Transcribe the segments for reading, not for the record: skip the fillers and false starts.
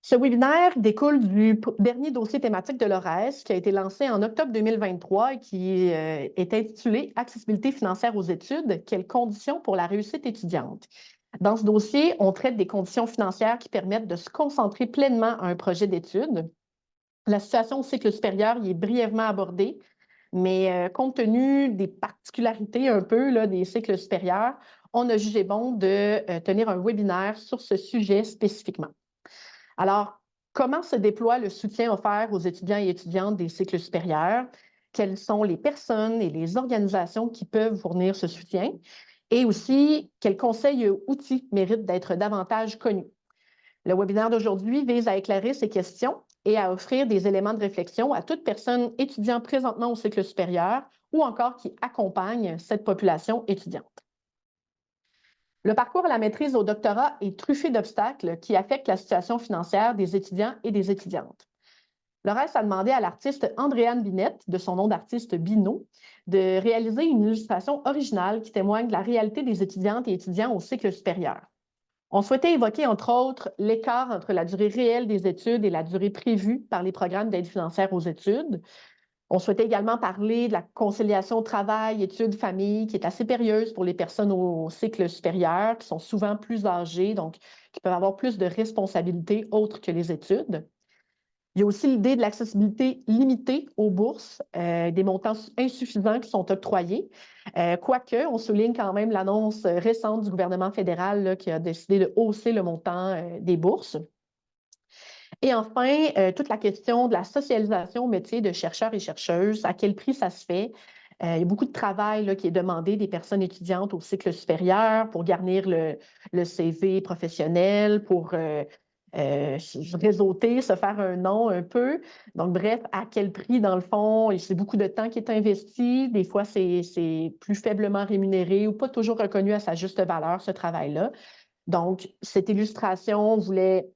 Ce webinaire découle du dernier dossier thématique de l'ORES qui a été lancé en octobre 2023 et qui est intitulé Accessibilité financière aux études, quelles conditions pour la réussite étudiante? Dans ce dossier, on traite des conditions financières qui permettent de se concentrer pleinement à un projet d'études. La situation au cycle supérieur y est brièvement abordée, mais compte tenu des particularités un peu là, des cycles supérieurs, on a jugé bon de tenir un webinaire sur ce sujet spécifiquement. Alors, comment se déploie le soutien offert aux étudiants et étudiantes des cycles supérieurs? Quelles sont les personnes et les organisations qui peuvent fournir ce soutien? Et aussi, quels conseils et outils méritent d'être davantage connus? Le webinaire d'aujourd'hui vise à éclairer ces questions et à offrir des éléments de réflexion à toute personne étudiant présentement au cycle supérieur ou encore qui accompagne cette population étudiante. Le parcours à la maîtrise au doctorat est truffé d'obstacles qui affectent la situation financière des étudiants et des étudiantes. Laurence a demandé à l'artiste Andréane Binette, de son nom d'artiste Bino, de réaliser une illustration originale qui témoigne de la réalité des étudiantes et étudiants au cycle supérieur. On souhaitait évoquer, entre autres, l'écart entre la durée réelle des études et la durée prévue par les programmes d'aide financière aux études. On souhaitait également parler de la conciliation travail, études, famille, qui est assez périlleuse pour les personnes au cycle supérieur, qui sont souvent plus âgées, donc qui peuvent avoir plus de responsabilités autres que les études. Il y a aussi l'idée de l'accessibilité limitée aux bourses, des montants insuffisants qui sont octroyés. Quoique, on souligne quand même l'annonce récente du gouvernement fédéral là, qui a décidé de hausser le montant des bourses. Et enfin, toute la question de la socialisation au métier de chercheurs et chercheuses, à quel prix ça se fait? Il y a beaucoup de travail là, qui est demandé des personnes étudiantes au cycle supérieur pour garnir le CV professionnel, pour réseauter, se faire un nom un peu. Donc, bref, à quel prix, dans le fond? C'est beaucoup de temps qui est investi. Des fois, c'est plus faiblement rémunéré ou pas toujours reconnu à sa juste valeur, ce travail-là. Donc, cette illustration voulait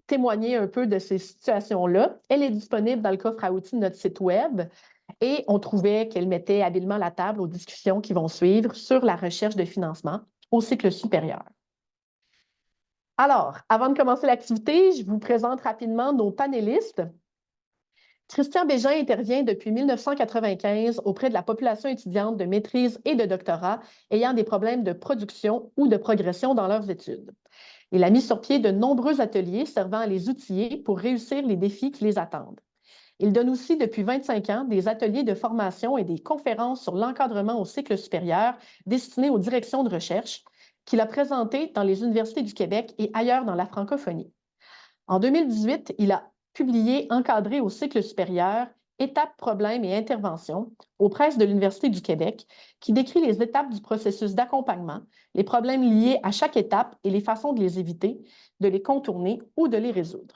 témoigner un peu de ces situations-là. Elle est disponible dans le coffre à outils de notre site Web et on trouvait qu'elle mettait habilement la table aux discussions qui vont suivre sur la recherche de financement au cycle supérieur. Alors, avant de commencer l'activité, je vous présente rapidement nos panélistes. Christian Bégin intervient depuis 1995 auprès de la population étudiante de maîtrise et de doctorat ayant des problèmes de production ou de progression dans leurs études. Il a mis sur pied de nombreux ateliers servant à les outiller pour réussir les défis qui les attendent. Il donne aussi depuis 25 ans des ateliers de formation et des conférences sur l'encadrement au cycle supérieur destinés aux directions de recherche qu'il a présentées dans les universités du Québec et ailleurs dans la francophonie. En 2018, il a publié Encadré au cycle supérieur, étapes, problèmes et interventions aux presses de l'Université du Québec, qui décrit les étapes du processus d'accompagnement, les problèmes liés à chaque étape et les façons de les éviter, de les contourner ou de les résoudre.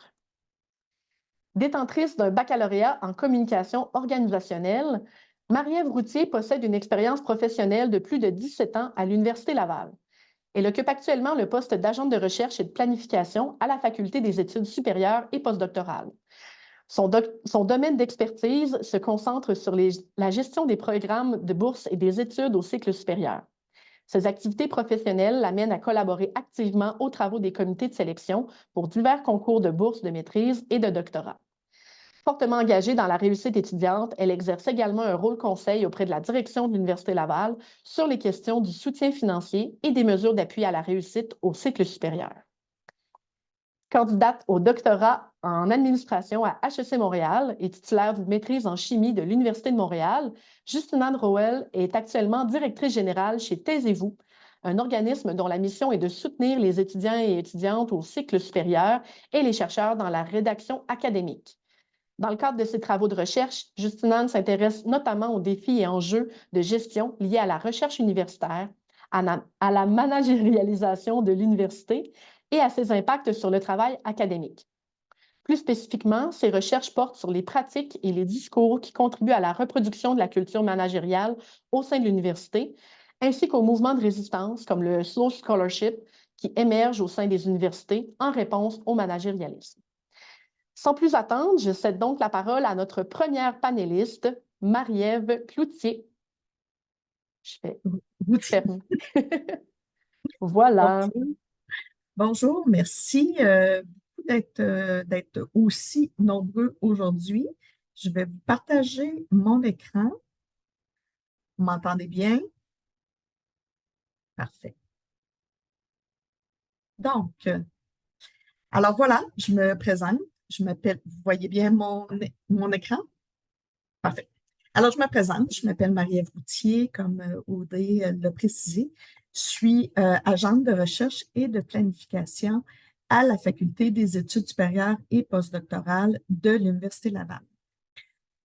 Détentrice d'un baccalauréat en communication organisationnelle, Marie-Ève Routier possède une expérience professionnelle de plus de 17 ans à l'Université Laval. Elle occupe actuellement le poste d'agente de recherche et de planification à la Faculté des études supérieures et postdoctorales. Son domaine d'expertise se concentre sur la gestion des programmes de bourse et des études au cycle supérieur. Ses activités professionnelles l'amènent à collaborer activement aux travaux des comités de sélection pour divers concours de bourse de maîtrise et de doctorat. Fortement engagée dans la réussite étudiante, elle exerce également un rôle conseil auprès de la direction de l'Université Laval sur les questions du soutien financier et des mesures d'appui à la réussite au cycle supérieur. Candidate au doctorat en administration à HEC Montréal et titulaire d'une maîtrise en chimie de l'Université de Montréal, Justine-Anne Roel est actuellement directrice générale chez Taisez-vous, un organisme dont la mission est de soutenir les étudiants et étudiantes au cycle supérieur et les chercheurs dans la rédaction académique. Dans le cadre de ses travaux de recherche, Justine-Anne s'intéresse notamment aux défis et enjeux de gestion liés à la recherche universitaire, à la managérialisation de l'université et à ses impacts sur le travail académique. Plus spécifiquement, ses recherches portent sur les pratiques et les discours qui contribuent à la reproduction de la culture managériale au sein de l'université, ainsi qu'aux mouvements de résistance comme le Slow Scholarship qui émergent au sein des universités en réponse au managérialisme. Sans plus attendre, je cède donc la parole à notre première panéliste, Marie-Ève Cloutier. Je fais ferme. Voilà. Bonjour, merci. d'être aussi nombreux aujourd'hui. Je vais vous partager mon écran. Vous m'entendez bien? Parfait. Donc, alors voilà, je me présente. Je m'appelle, vous voyez bien mon écran? Parfait. Alors, je me présente. Je m'appelle Marie-Ève Routier, comme Audrey l'a précisé. Je suis agente de recherche et de planification à la Faculté des études supérieures et postdoctorales de l'Université Laval.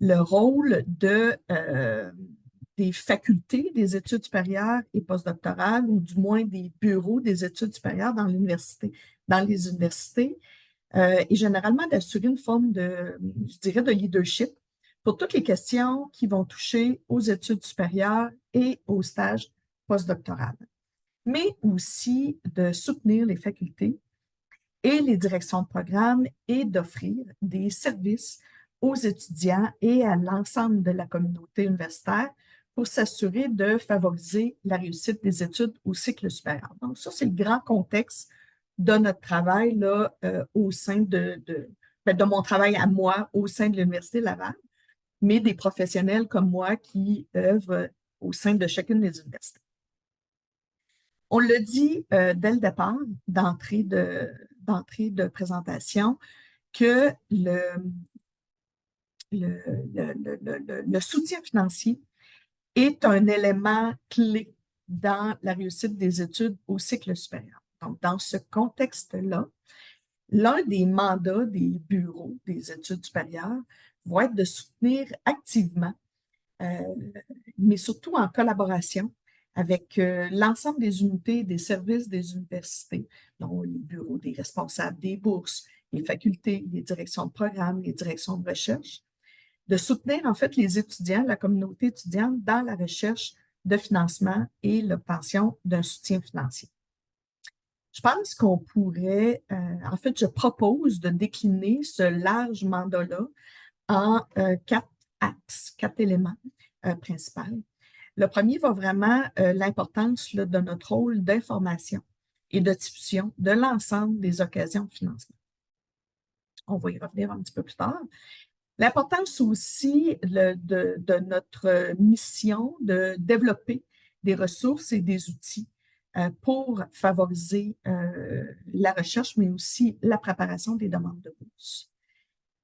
Le rôle des facultés des études supérieures et postdoctorales, ou du moins des bureaux des études supérieures dans les universités, est généralement d'assurer une forme je dirais, de leadership pour toutes les questions qui vont toucher aux études supérieures et aux stages postdoctorales, mais aussi de soutenir les facultés et les directions de programme et d'offrir des services aux étudiants et à l'ensemble de la communauté universitaire pour s'assurer de favoriser la réussite des études au cycle supérieur. Donc, ça, c'est le grand contexte de notre travail là, au sein de mon travail à moi au sein de l'Université Laval, mais des professionnels comme moi qui œuvrent au sein de chacune des universités. On l'a dit dès le départ, d'entrée de présentation, que le soutien financier est un élément clé dans la réussite des études au cycle supérieur. Donc, dans ce contexte-là, l'un des mandats des bureaux des études supérieures va être de soutenir activement, mais surtout en collaboration avec l'ensemble des unités et des services des universités, dont les bureaux des responsables des bourses, les facultés, les directions de programme, les directions de recherche, de soutenir en fait les étudiants, la communauté étudiante dans la recherche de financement et l'obtention d'un soutien financier. Je pense qu'on pourrait, en fait, je propose de décliner ce large mandat-là en 4 axes, 4 éléments principaux. Le premier va vraiment l'importance de notre rôle d'information et de diffusion de l'ensemble des occasions de financement. On va y revenir un petit peu plus tard. L'importance aussi de notre mission de développer des ressources et des outils pour favoriser la recherche, mais aussi la préparation des demandes de bourse.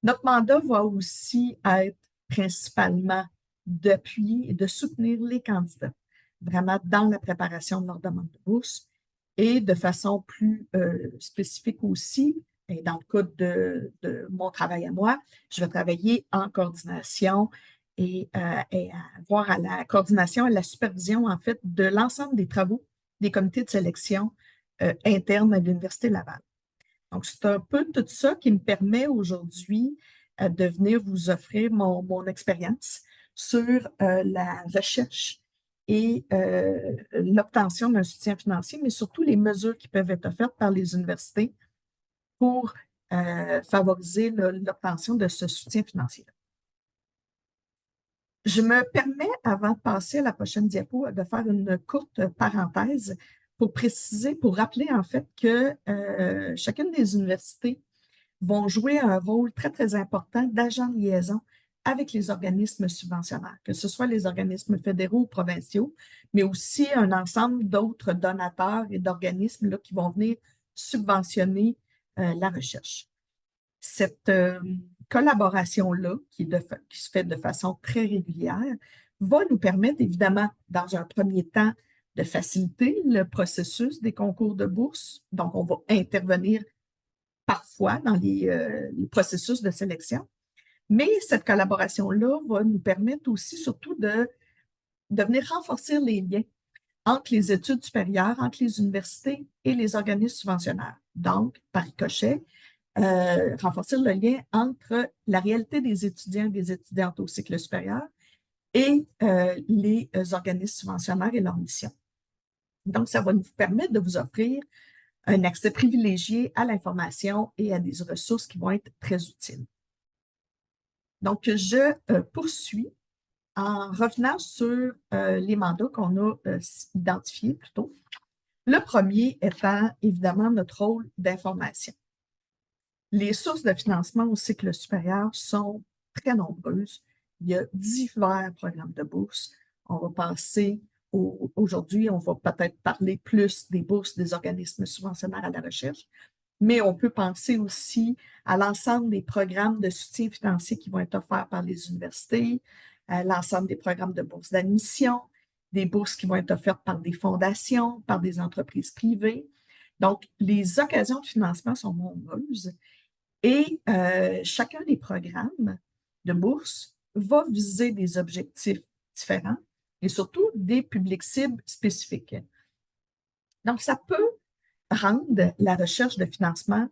Notre mandat va aussi être principalement d'appuyer et de soutenir les candidats, vraiment dans la préparation de leur demande de bourse et de façon plus spécifique aussi, et dans le cas de mon travail à moi, je vais travailler en coordination et avoir à la coordination et la supervision, en fait, de l'ensemble des travaux des comités de sélection internes à l'Université Laval. Donc, c'est un peu tout ça qui me permet aujourd'hui de venir vous offrir mon expérience sur la recherche et l'obtention d'un soutien financier, mais surtout les mesures qui peuvent être offertes par les universités pour favoriser l'obtention de ce soutien financier. Je me permets, avant de passer à la prochaine diapo, de faire une courte parenthèse pour préciser, pour rappeler en fait que chacune des universités vont jouer un rôle très, très important d'agent de liaison avec les organismes subventionnaires, que ce soit les organismes fédéraux ou provinciaux, mais aussi un ensemble d'autres donateurs et d'organismes qui vont venir subventionner la recherche. Cette collaboration-là, qui se fait de façon très régulière, va nous permettre, évidemment, dans un premier temps, de faciliter le processus des concours de bourse. Donc, on va intervenir parfois dans les processus de sélection. Mais cette collaboration-là va nous permettre aussi, surtout, de venir renforcer les liens entre les études supérieures, entre les universités et les organismes subventionnaires. Donc, par ricochet, renforcer le lien entre la réalité des étudiants et des étudiantes au cycle supérieur et les organismes subventionnaires et leur mission. Donc, ça va nous permettre de vous offrir un accès privilégié à l'information et à des ressources qui vont être très utiles. Donc, je poursuis en revenant sur les mandats qu'on a identifiés plus tôt. Le premier étant évidemment notre rôle d'information. Les sources de financement au cycle supérieur sont très nombreuses. Il y a divers programmes de bourse. On va passer aujourd'hui, on va peut-être parler plus des bourses des organismes subventionnaires à la recherche, mais on peut penser aussi à l'ensemble des programmes de soutien financier qui vont être offerts par les universités, à l'ensemble des programmes de bourse d'admission, des bourses qui vont être offertes par des fondations, par des entreprises privées. Donc, les occasions de financement sont nombreuses et chacun des programmes de bourse va viser des objectifs différents et surtout des publics cibles spécifiques. Donc, ça peut rendre la recherche de financement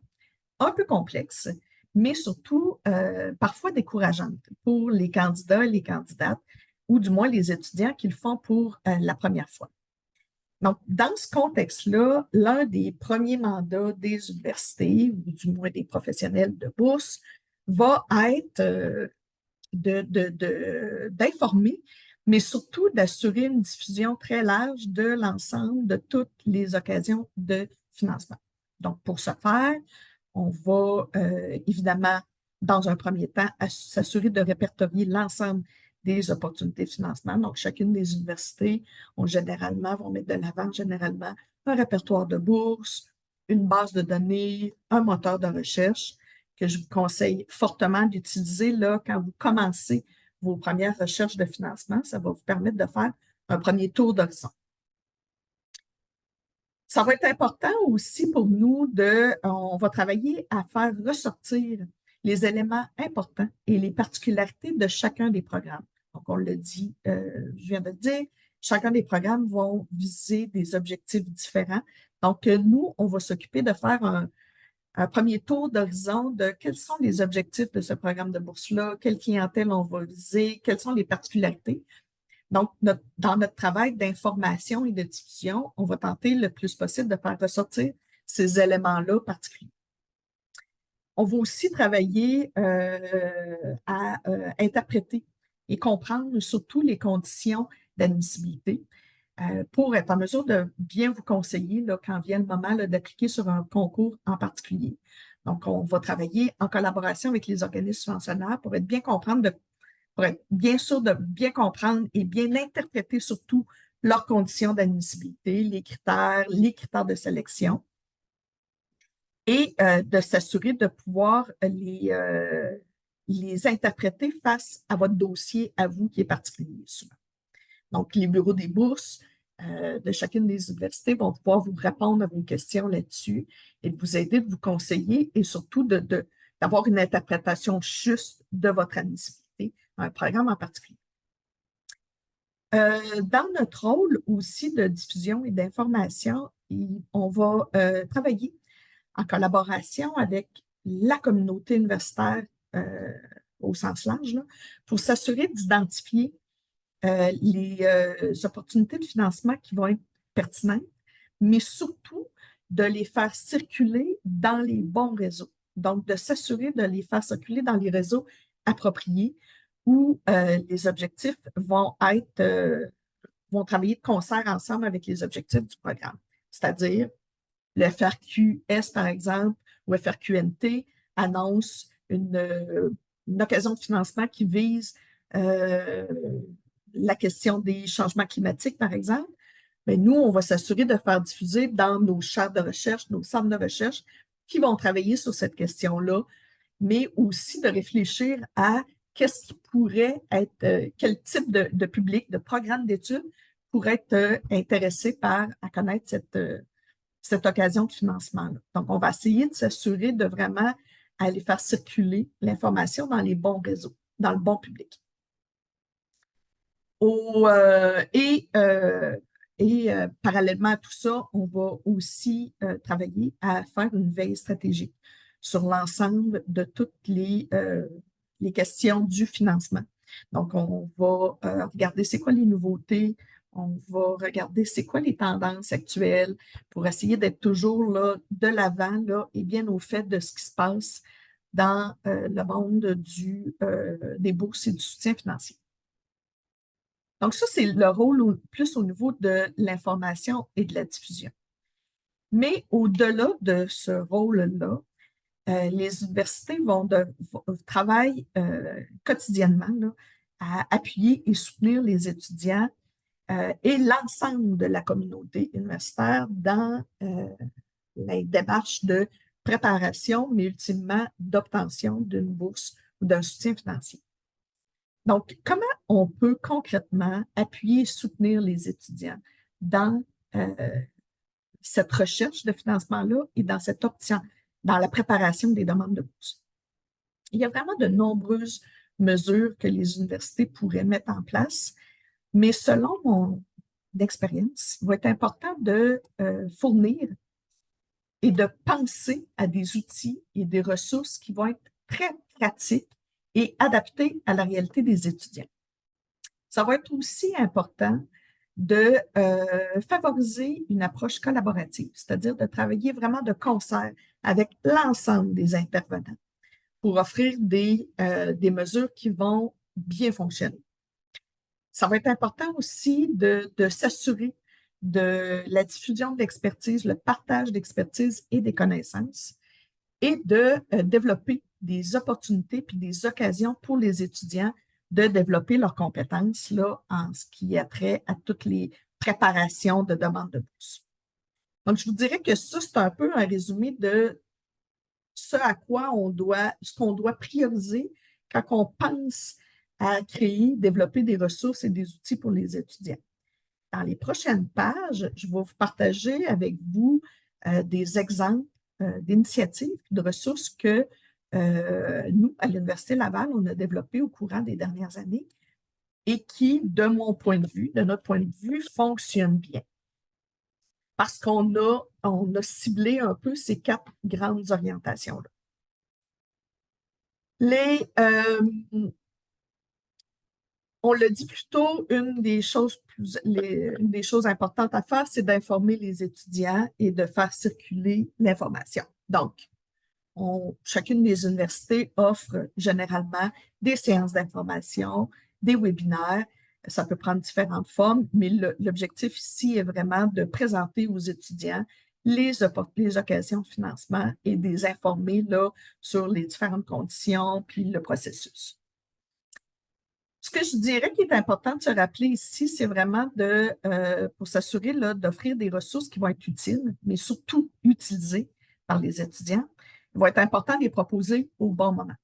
un peu complexe, mais surtout parfois décourageante pour les candidats et les candidates, ou du moins les étudiants qui le font pour la première fois. Donc, dans ce contexte-là, l'un des premiers mandats des universités, ou du moins des professionnels de bourse, va être d'informer, mais surtout d'assurer une diffusion très large de l'ensemble de toutes les occasions de financement. Donc, pour ce faire, on va évidemment, dans un premier temps, s'assurer de répertorier l'ensemble des opportunités de financement. Donc, chacune des universités vont mettre de l'avant généralement un répertoire de bourses, une base de données, un moteur de recherche que je vous conseille fortement d'utiliser là quand vous commencez vos premières recherches de financement. Ça va vous permettre de faire un premier tour d'horizon. Ça va être important aussi pour nous on va travailler à faire ressortir les éléments importants et les particularités de chacun des programmes. Donc, on le dit, je viens de le dire, chacun des programmes vont viser des objectifs différents. Donc, nous, on va s'occuper de faire un premier tour d'horizon de quels sont les objectifs de ce programme de bourse-là, quelle clientèle on va viser, quelles sont les particularités. Donc, dans notre travail d'information et de diffusion, on va tenter le plus possible de faire ressortir ces éléments-là particuliers. On va aussi travailler à interpréter et comprendre surtout les conditions d'admissibilité pour être en mesure de bien vous conseiller là, quand vient le moment d'appliquer sur un concours en particulier. Donc, on va travailler en collaboration avec les organismes subventionnaires pour être bien sûr de bien comprendre et bien interpréter surtout leurs conditions d'admissibilité, les critères de sélection et de s'assurer de pouvoir les interpréter face à votre dossier à vous qui est particulier souvent. Donc, les bureaux des bourses de chacune des universités vont pouvoir vous répondre à vos questions là-dessus et de vous aider, de vous conseiller et surtout d'avoir une interprétation juste de votre admissibilité à un programme en particulier. Dans notre rôle aussi de diffusion et d'information, on va travailler en collaboration avec la communauté universitaire au sens large là, pour s'assurer d'identifier les opportunités de financement qui vont être pertinentes, mais surtout de les faire circuler dans les bons réseaux. Donc, de s'assurer de les faire circuler dans les réseaux appropriés où les objectifs vont travailler de concert ensemble avec les objectifs du programme. C'est-à-dire, le FRQS, par exemple, ou FRQNT annonce une occasion de financement qui vise la question des changements climatiques, par exemple. Mais nous, on va s'assurer de faire diffuser dans nos chaires de recherche, nos centres de recherche qui vont travailler sur cette question-là, mais aussi de réfléchir à qu'est-ce qui pourrait être, quel type de public, de programme d'études pourrait être intéressé à connaître cette occasion de financement-là. Donc, on va essayer de s'assurer de vraiment aller faire circuler l'information dans les bons réseaux, dans le bon public. Parallèlement à tout ça, on va aussi travailler à faire une veille stratégique sur l'ensemble de toutes les questions du financement. Donc, on va regarder c'est quoi les nouveautés, on va regarder c'est quoi les tendances actuelles pour essayer d'être toujours là, de l'avant là, et bien au fait de ce qui se passe dans le monde des bourses et du soutien financier. Donc, ça, c'est le rôle plus au niveau de l'information et de la diffusion. Mais au-delà de ce rôle-là, les universités travaillent quotidiennement là, à appuyer et soutenir les étudiants et l'ensemble de la communauté universitaire dans les démarches de préparation, mais ultimement d'obtention d'une bourse ou d'un soutien financier. Donc, comment on peut concrètement appuyer et soutenir les étudiants dans cette recherche de financement-là et dans cette option, dans la préparation des demandes de bourse? Il y a vraiment de nombreuses mesures que les universités pourraient mettre en place, mais selon mon expérience, il va être important de fournir et de penser à des outils et des ressources qui vont être très pratiques et adaptés à la réalité des étudiants. Ça va être aussi important de favoriser une approche collaborative, c'est-à-dire de travailler vraiment de concert avec l'ensemble des intervenants pour offrir des mesures qui vont bien fonctionner. Ça va être important aussi de s'assurer de la diffusion de l'expertise, le partage d'expertise et des connaissances, et de développer des opportunités puis des occasions pour les étudiants de développer leurs compétences là, en ce qui a trait à toutes les préparations de demande de bourse. Donc, je vous dirais que ça, c'est un peu un résumé de ce à quoi ce qu'on doit prioriser quand on pense à créer, développer des ressources et des outils pour les étudiants. Dans les prochaines pages, je vais vous partager avec vous des exemples d'initiatives, de ressources que nous, à l'Université Laval, on a développées au courant des dernières années et qui, de mon point de vue, de notre point de vue, fonctionnent bien. Parce qu'on a ciblé un peu ces 4 grandes orientations-là. On le dit plus tôt, une des choses importantes à faire, c'est d'informer les étudiants et de faire circuler l'information. Donc, chacune des universités offre généralement des séances d'information, des webinaires. Ça peut prendre différentes formes, mais l'objectif ici est vraiment de présenter aux étudiants les occasions de financement et de les informer là, sur les différentes conditions puis le processus. Ce que je dirais qui est important de se rappeler ici, c'est vraiment pour s'assurer d'offrir des ressources qui vont être utiles, mais surtout utilisées par les étudiants. Il va être important de les proposer au bon moment.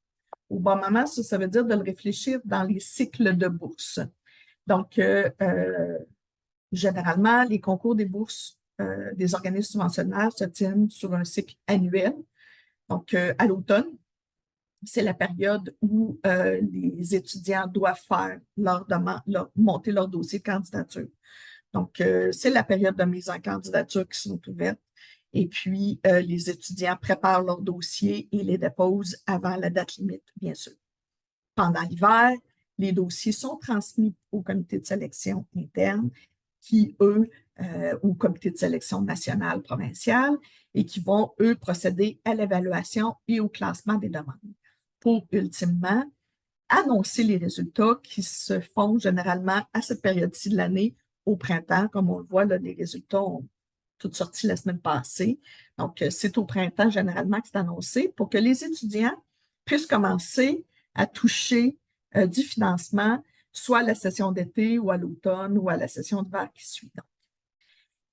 Au bon moment, ça veut dire de le réfléchir dans les cycles de bourse. Donc, généralement, les concours des bourses des organismes subventionnaires se tiennent sur un cycle annuel. Donc, à l'automne, c'est la période où les étudiants doivent faire monter leur dossier de candidature. Donc, c'est la période de mise en candidature qui sont ouvertes. Et puis, les étudiants préparent leur dossier et les déposent avant la date limite, bien sûr. Pendant l'hiver, les dossiers sont transmis au comité de sélection interne qui, eux, au comité de sélection national, provincial, et qui vont, eux, procéder à l'évaluation et au classement des demandes pour, ultimement, annoncer les résultats qui se font généralement à cette période-ci de l'année, au printemps. Comme on le voit, là, les résultats ont toutes sorti la semaine passée. Donc, c'est au printemps généralement que c'est annoncé pour que les étudiants puissent commencer à toucher du financement, soit à la session d'été ou à l'automne ou à la session d'hiver qui suit. Donc,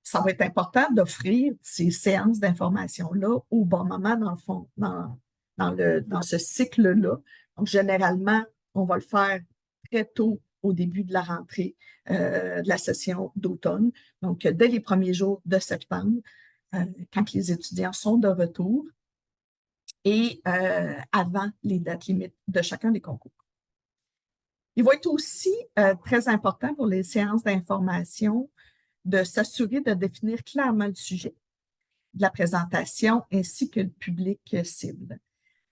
ça va être important d'offrir ces séances d'information-là au bon moment, dans le fond, dans ce cycle-là. Donc, généralement, on va le faire très tôt au début de la rentrée de la session d'automne. Donc, dès les premiers jours de septembre, quand les étudiants sont de retour et avant les dates limites de chacun des concours. Il va être aussi très important pour les séances d'information de s'assurer de définir clairement le sujet de la présentation ainsi que le public cible.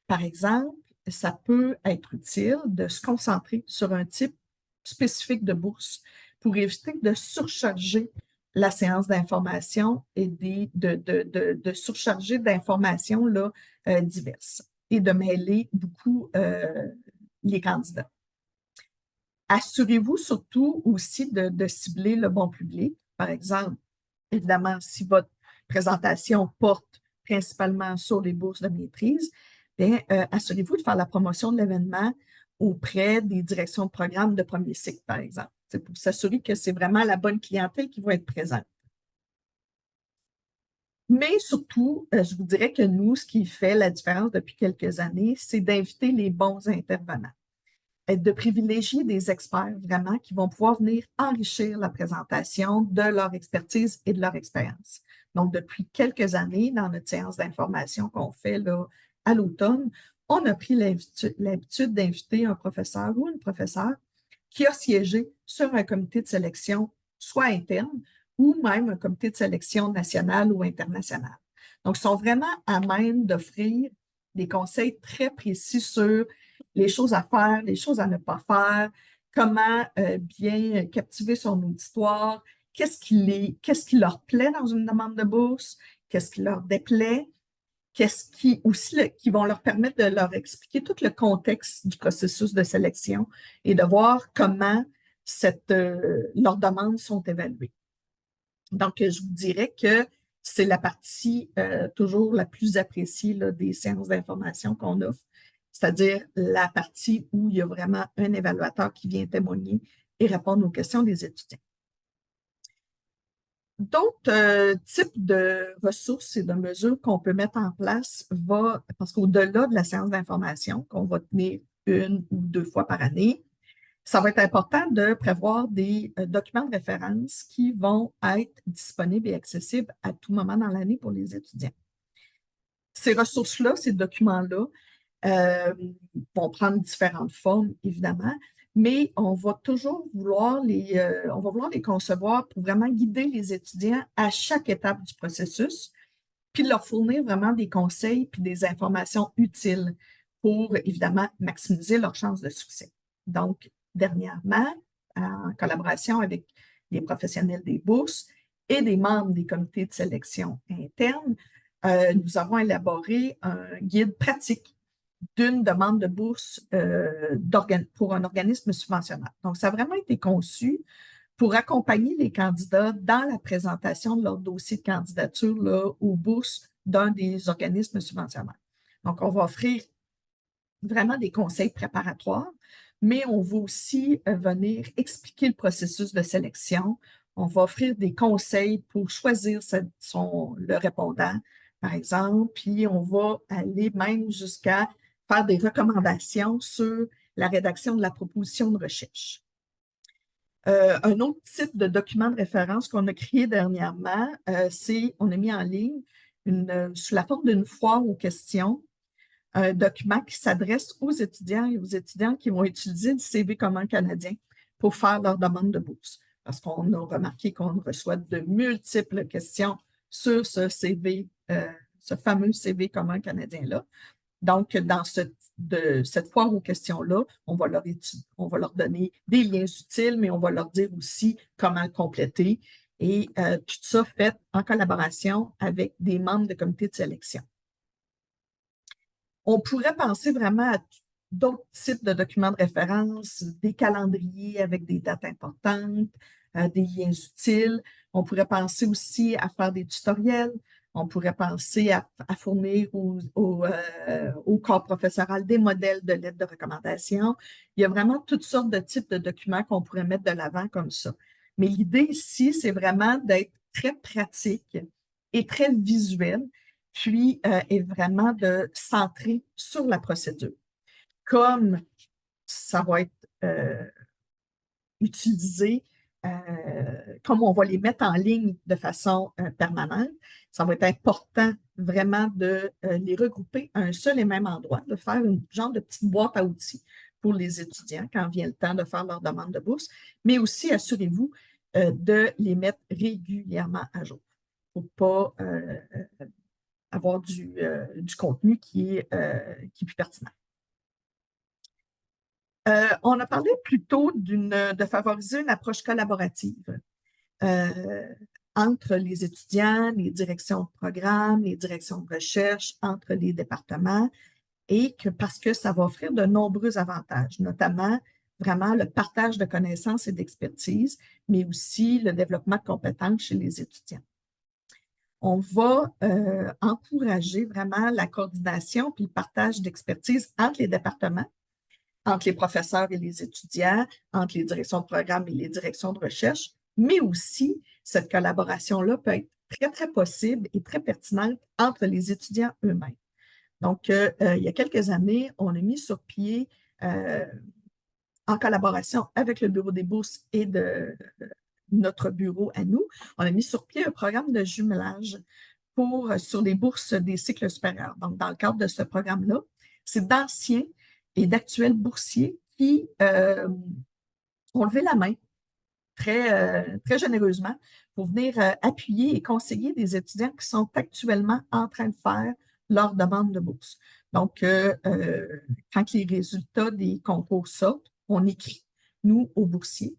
Par exemple, ça peut être utile de se concentrer sur un type spécifique de bourse pour éviter de surcharger la séance d'information et de surcharger d'informations diverses et de mêler beaucoup les candidats. Assurez-vous surtout aussi de cibler le bon public. Par exemple, évidemment, si votre présentation porte principalement sur les bourses de maîtrise, bien, assurez-vous de faire la promotion de l'événement auprès des directions de programme de premier cycle, par exemple. C'est pour s'assurer que c'est vraiment la bonne clientèle qui va être présente. Mais surtout, je vous dirais que nous, ce qui fait la différence depuis quelques années, c'est d'inviter les bons intervenants, de privilégier des experts vraiment qui vont pouvoir venir enrichir la présentation de leur expertise et de leur expérience. Donc, depuis quelques années, dans notre séance d'information qu'on fait là, à l'automne, on a pris l'habitude d'inviter un professeur ou une professeure qui a siégé sur un comité de sélection, soit interne, ou même un comité de sélection national ou international. Donc, ils sont vraiment à même d'offrir des conseils très précis sur les choses à faire, les choses à ne pas faire, comment bien captiver son auditoire, qu'est-ce qui leur plaît dans une demande de bourse, qu'est-ce qui leur déplaît, qu'est-ce qui vont leur permettre de leur expliquer tout le contexte du processus de sélection et de voir comment leurs demandes sont évaluées. Donc, je vous dirais que c'est la partie toujours la plus appréciée là, des séances d'information qu'on offre, c'est-à-dire la partie où il y a vraiment un évaluateur qui vient témoigner et répondre aux questions des étudiants. D'autres types de ressources et de mesures qu'on peut mettre en place parce qu'au-delà de la séance d'information, qu'on va tenir 1 ou 2 fois par année, ça va être important de prévoir des documents de référence qui vont être disponibles et accessibles à tout moment dans l'année pour les étudiants. Ces ressources-là, ces documents-là, vont prendre différentes formes, évidemment, mais on va toujours vouloir les concevoir pour vraiment guider les étudiants à chaque étape du processus, puis leur fournir vraiment des conseils puis des informations utiles pour, évidemment, maximiser leurs chances de succès. Donc, dernièrement, en collaboration avec les professionnels des bourses et des membres des comités de sélection internes, nous avons élaboré un guide pratique d'une demande de bourse pour un organisme subventionnable. Donc, ça a vraiment été conçu pour accompagner les candidats dans la présentation de leur dossier de candidature là, aux bourses d'un des organismes subventionnaires. Donc, on va offrir vraiment des conseils préparatoires, mais on va aussi venir expliquer le processus de sélection. On va offrir des conseils pour choisir le répondant, par exemple, puis on va aller même jusqu'à faire des recommandations sur la rédaction de la proposition de recherche. Un autre type de document de référence qu'on a créé dernièrement, on a mis en ligne sous la forme d'une foire aux questions, un document qui s'adresse aux étudiants et aux étudiantes qui vont utiliser le CV commun canadien pour faire leur demande de bourse. Parce qu'on a remarqué qu'on reçoit de multiples questions sur ce CV, ce fameux CV commun canadien-là. Donc, dans cette foire aux questions-là, on va leur donner des liens utiles, mais on va leur dire aussi comment compléter. Et tout ça fait en collaboration avec des membres de comité de sélection. On pourrait penser vraiment à d'autres types de documents de référence, des calendriers avec des dates importantes, des liens utiles. On pourrait penser aussi à faire des tutoriels. On pourrait penser à fournir au corps professoral des modèles de lettres de recommandation. Il y a vraiment toutes sortes de types de documents qu'on pourrait mettre de l'avant comme ça. Mais l'idée ici, c'est vraiment d'être très pratique et très visuel, puis est vraiment de centrer sur la procédure. Comme ça va être utilisé, comme on va les mettre en ligne de façon permanente, ça va être important vraiment de les regrouper à un seul et même endroit, de faire une genre de petite boîte à outils pour les étudiants quand vient le temps de faire leur demande de bourse, mais aussi assurez-vous de les mettre régulièrement à jour pour ne pas avoir du contenu qui est plus pertinent. On a parlé plutôt de favoriser une approche collaborative entre les étudiants, les directions de programme, les directions de recherche, entre les départements, et parce que ça va offrir de nombreux avantages, notamment vraiment le partage de connaissances et d'expertise, mais aussi le développement de compétences chez les étudiants. on va encourager vraiment la coordination puis le partage d'expertise entre les départements, entre les professeurs et les étudiants, entre les directions de programme et les directions de recherche, mais aussi cette collaboration-là peut être très, très possible et très pertinente entre les étudiants eux-mêmes. Donc, il y a quelques années, on a mis sur pied, en collaboration avec le Bureau des bourses et de notre bureau à nous, on a mis sur pied un programme de jumelage sur les bourses des cycles supérieurs. Donc, dans le cadre de ce programme-là, c'est d'anciens et d'actuels boursiers qui ont levé la main très généreusement pour venir appuyer et conseiller des étudiants qui sont actuellement en train de faire leur demande de bourse. Donc, quand les résultats des concours sortent, on écrit, nous, aux boursiers,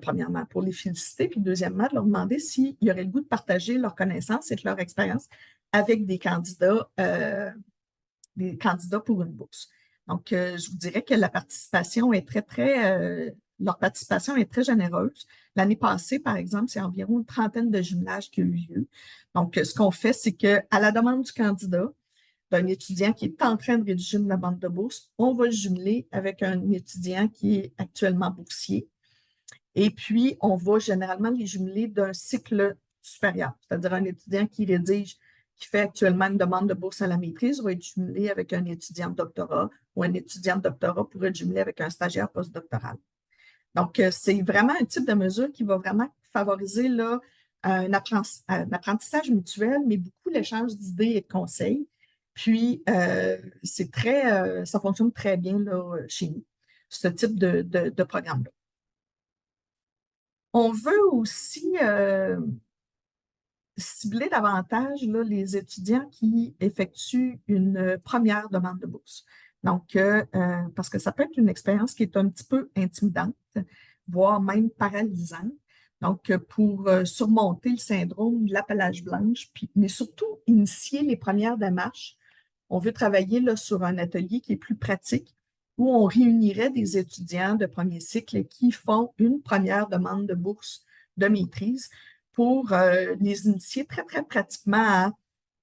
premièrement, pour les féliciter, puis deuxièmement, de leur demander s'il y aurait le goût de partager leurs connaissances et de leur expérience avec des candidats pour une bourse. Donc, je vous dirais que la participation est leur participation est très généreuse. L'année passée, par exemple, c'est environ une trentaine de jumelages qui ont eu lieu. Donc, ce qu'on fait, c'est qu'à la demande du candidat, d'un étudiant qui est en train de rédiger une demande de bourse, on va le jumeler avec un étudiant qui est actuellement boursier. Et puis, on va généralement les jumeler d'un cycle supérieur, c'est-à-dire un étudiant qui fait actuellement une demande de bourse à la maîtrise va être jumelé avec un étudiant de doctorat ou un étudiant de doctorat pourrait être jumelé avec un stagiaire postdoctoral. Donc, c'est vraiment un type de mesure qui va vraiment favoriser là, un apprentissage mutuel, mais beaucoup l'échange d'idées et de conseils. Puis, ça fonctionne très bien là, chez nous, ce type de programme-là. On veut aussi cibler davantage là, les étudiants qui effectuent une première demande de bourse. Donc, parce que ça peut être une expérience qui est un petit peu intimidante, voire même paralysante. Donc, pour surmonter le syndrome de la page blanche, mais surtout initier les premières démarches, on veut travailler là, sur un atelier qui est plus pratique, où on réunirait des étudiants de premier cycle qui font une première demande de bourse de maîtrise pour les initier très, très pratiquement à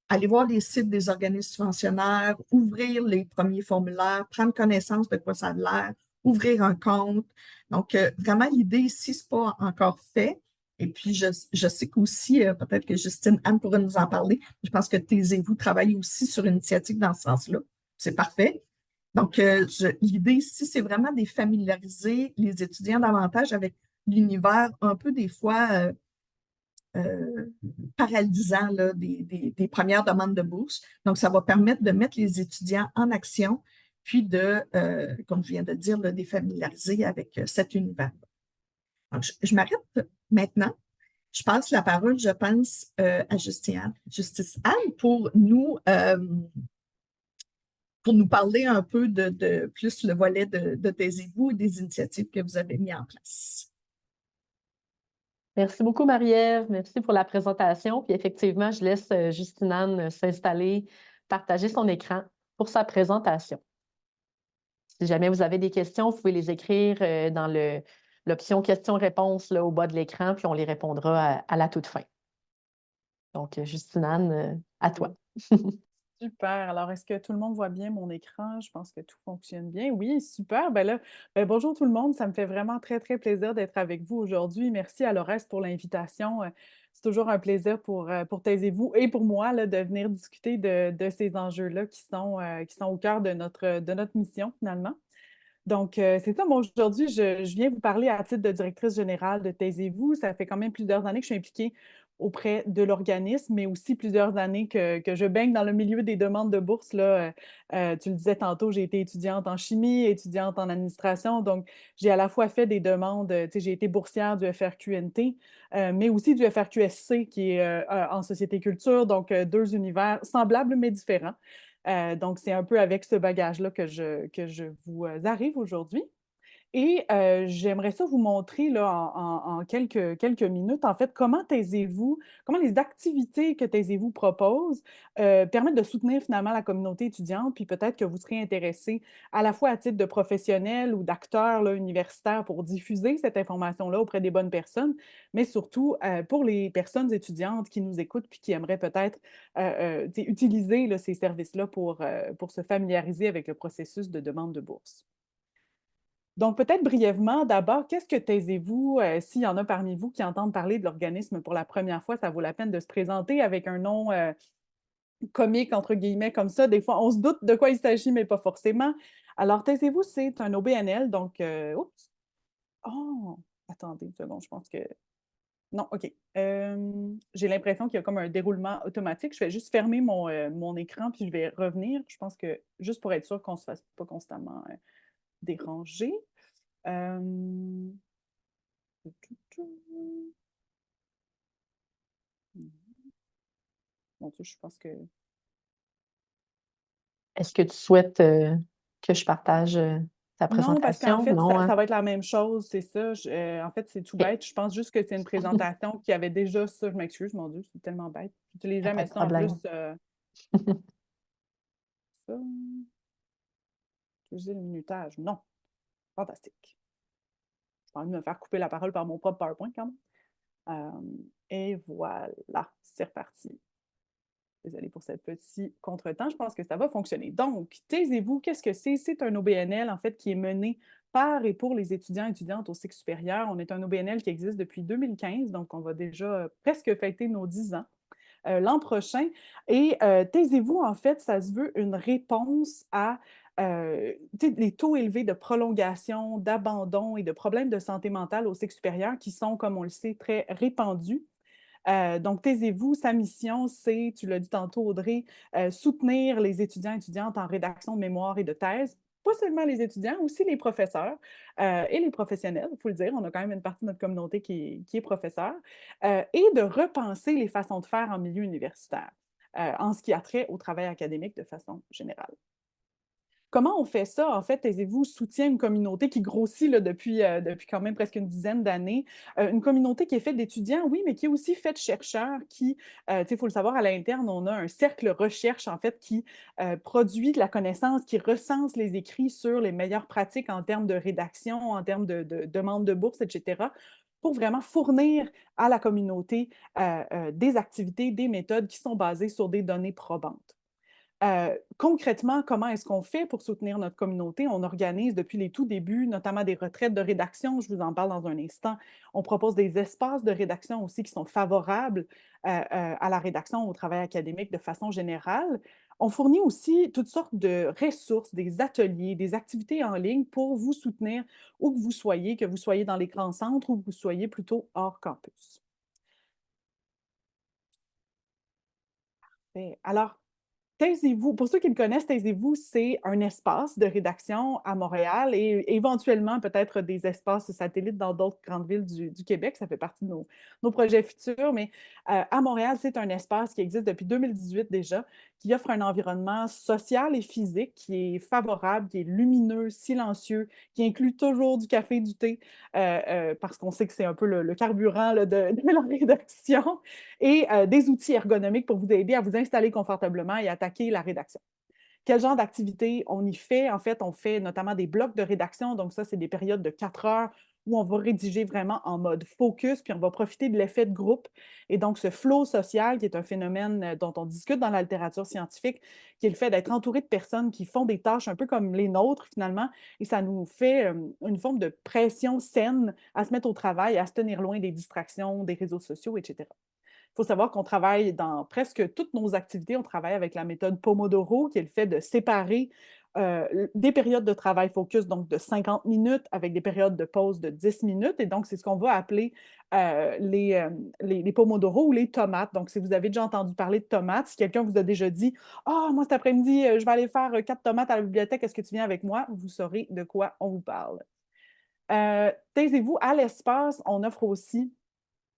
aller voir les sites des organismes subventionnaires, ouvrir les premiers formulaires, prendre connaissance de quoi ça a l'air, ouvrir un compte. Donc, vraiment, l'idée ici, ce n'est pas encore fait. Et puis, je sais qu'aussi, peut-être que Justine Anne pourrait nous en parler. Je pense que Taisez-vous travaille aussi sur une initiative dans ce sens-là. C'est parfait. Donc, l'idée ici, c'est vraiment de familiariser les étudiants davantage avec l'univers un peu des fois paralysant là, des premières demandes de bourse. Donc, ça va permettre de mettre les étudiants en action, puis comme je viens de dire, de les familiariser avec cet univers. Donc, je m'arrête maintenant. Je passe la parole, je pense, à Justine Anne pour nous parler un peu de plus le volet de Taisez-vous et des initiatives que vous avez mis en place. Merci beaucoup, Marie-Ève. Merci pour la présentation. Puis effectivement, je laisse Justine Anne s'installer, partager son écran pour sa présentation. Si jamais vous avez des questions, vous pouvez les écrire dans l'option questions-réponses au bas de l'écran, puis on les répondra à la toute fin. Donc, Justine Anne, à toi. Super. Alors, est-ce que tout le monde voit bien mon écran? Je pense que tout fonctionne bien. Oui, super. Ben, bonjour tout le monde. Ça me fait vraiment très, très plaisir d'être avec vous aujourd'hui. Merci à Laurès pour l'invitation. C'est toujours un plaisir pour Taisez-vous et pour moi là, de venir discuter de ces enjeux-là qui sont au cœur de notre mission finalement. Donc, c'est ça. Moi, aujourd'hui, je viens vous parler à titre de directrice générale de Taisez-vous. Ça fait quand même plusieurs années que je suis impliquée auprès de l'organisme, mais aussi plusieurs années que je baigne dans le milieu des demandes de bourse. Là. Tu le disais tantôt, j'ai été étudiante en chimie, étudiante en administration. Donc, j'ai à la fois fait des demandes, j'ai été boursière du FRQNT, mais aussi du FRQSC, qui est en société culture. Donc, deux univers semblables mais différents. Donc, c'est un peu avec ce bagage-là que je vous arrive aujourd'hui. Et j'aimerais ça vous montrer là, en quelques minutes, en fait, comment les activités que Taisez-vous propose permettent de soutenir finalement la communauté étudiante, puis peut-être que vous serez intéressé à la fois à titre de professionnel ou d'acteur là, universitaire pour diffuser cette information-là auprès des bonnes personnes, mais surtout pour les personnes étudiantes qui nous écoutent puis qui aimeraient peut-être utiliser là, ces services-là pour se familiariser avec le processus de demande de bourse. Donc, peut-être brièvement, d'abord, qu'est-ce que taisez-vous? S'il y en a parmi vous qui entendent parler de l'organisme pour la première fois, ça vaut la peine de se présenter avec un nom comique, entre guillemets, comme ça. Des fois, on se doute de quoi il s'agit, mais pas forcément. Alors, taisez-vous, c'est un OBNL, donc, oups, oh, attendez une seconde, je pense que, non, OK. J'ai l'impression qu'il y a comme un déroulement automatique. Je vais juste fermer mon écran, puis je vais revenir. Je pense que, juste pour être sûr qu'on ne se fasse pas constamment déranger. Euh, Mon Dieu, je pense que. Est-ce que tu souhaites que je partage ta Non, parce qu'en présentation? fait, Non, ça hein? va être la même chose, c'est ça. En fait, c'est tout OK. bête. Je pense juste que c'est une présentation qui avait déjà ça. Je m'excuse, mon Dieu, c'est tellement bête. J'utilise Y a pas jamais de ça en plus. problème. Ça, utiliser le minutage. Non. Fantastique. J'ai envie de me faire couper la parole par mon propre PowerPoint quand même. Et voilà, c'est reparti. Désolée pour ce petit contretemps, je pense que ça va fonctionner. Donc, taisez-vous, qu'est-ce que c'est? C'est un OBNL, en fait, qui est mené par et pour les étudiants et étudiantes au cycle supérieur. On est un OBNL qui existe depuis 2015, donc on va déjà presque fêter nos 10 ans l'an prochain. Et taisez-vous, en fait, ça se veut une réponse à les taux élevés de prolongation, d'abandon et de problèmes de santé mentale au cycle supérieur qui sont, comme on le sait, très répandus. Donc, taisez-vous, sa mission, c'est, tu l'as dit tantôt, Audrey, soutenir les étudiants et étudiantes en rédaction de mémoire et de thèse. Pas seulement les étudiants, aussi les professeurs et les professionnels, il faut le dire. On a quand même une partie de notre communauté qui est professeur. Et de repenser les façons de faire en milieu universitaire, en ce qui a trait au travail académique de façon générale. Comment on fait ça? En fait, Taisez-vous soutient une communauté qui grossit là, depuis quand même presque une dizaine d'années. Une communauté qui est faite d'étudiants, oui, mais qui est aussi faite de chercheurs qui, il faut le savoir, à l'interne, on a un cercle recherche, en fait, qui produit de la connaissance, qui recense les écrits sur les meilleures pratiques en termes de rédaction, en termes de demande de bourse, etc., pour vraiment fournir à la communauté des activités, des méthodes qui sont basées sur des données probantes. Concrètement, comment est-ce qu'on fait pour soutenir notre communauté? On organise depuis les tout débuts, notamment des retraites de rédaction, je vous en parle dans un instant. On propose des espaces de rédaction aussi qui sont favorables à la rédaction, au travail académique de façon générale. On fournit aussi toutes sortes de ressources, des ateliers, des activités en ligne pour vous soutenir où que vous soyez dans les grands centres ou que vous soyez plutôt hors campus. Alors, Taisez-vous, pour ceux qui me connaissent, Taisez-vous, c'est un espace de rédaction à Montréal et éventuellement peut-être des espaces satellites dans d'autres grandes villes du Québec. Ça fait partie de nos projets futurs, mais à Montréal, c'est un espace qui existe depuis 2018 déjà, qui offre un environnement social et physique qui est favorable, qui est lumineux, silencieux, qui inclut toujours du café, du thé, parce qu'on sait que c'est un peu le carburant là, de la rédaction, et des outils ergonomiques pour vous aider à vous installer confortablement et attaquer la rédaction. Quel genre d'activité on y fait? En fait, on fait notamment des blocs de rédaction. Donc, ça, c'est des périodes de 4 heures où on va rédiger vraiment en mode focus, puis on va profiter de l'effet de groupe. Et donc, ce flow social, qui est un phénomène dont on discute dans la littérature scientifique, qui est le fait d'être entouré de personnes qui font des tâches un peu comme les nôtres, finalement, et ça nous fait une forme de pression saine à se mettre au travail, à se tenir loin des distractions, des réseaux sociaux, etc. Il faut savoir qu'on travaille dans presque toutes nos activités. On travaille avec la méthode Pomodoro, qui est le fait de séparer des périodes de travail focus, donc de 50 minutes, avec des périodes de pause de 10 minutes. Et donc, c'est ce qu'on va appeler les Pomodoro ou les tomates. Donc, si vous avez déjà entendu parler de tomates, si quelqu'un vous a déjà dit « Ah, moi, cet après-midi, je vais aller faire 4 tomates à la bibliothèque, est-ce que tu viens avec moi? » Vous saurez de quoi on vous parle. Taisez-vous, à l'espace, on offre aussi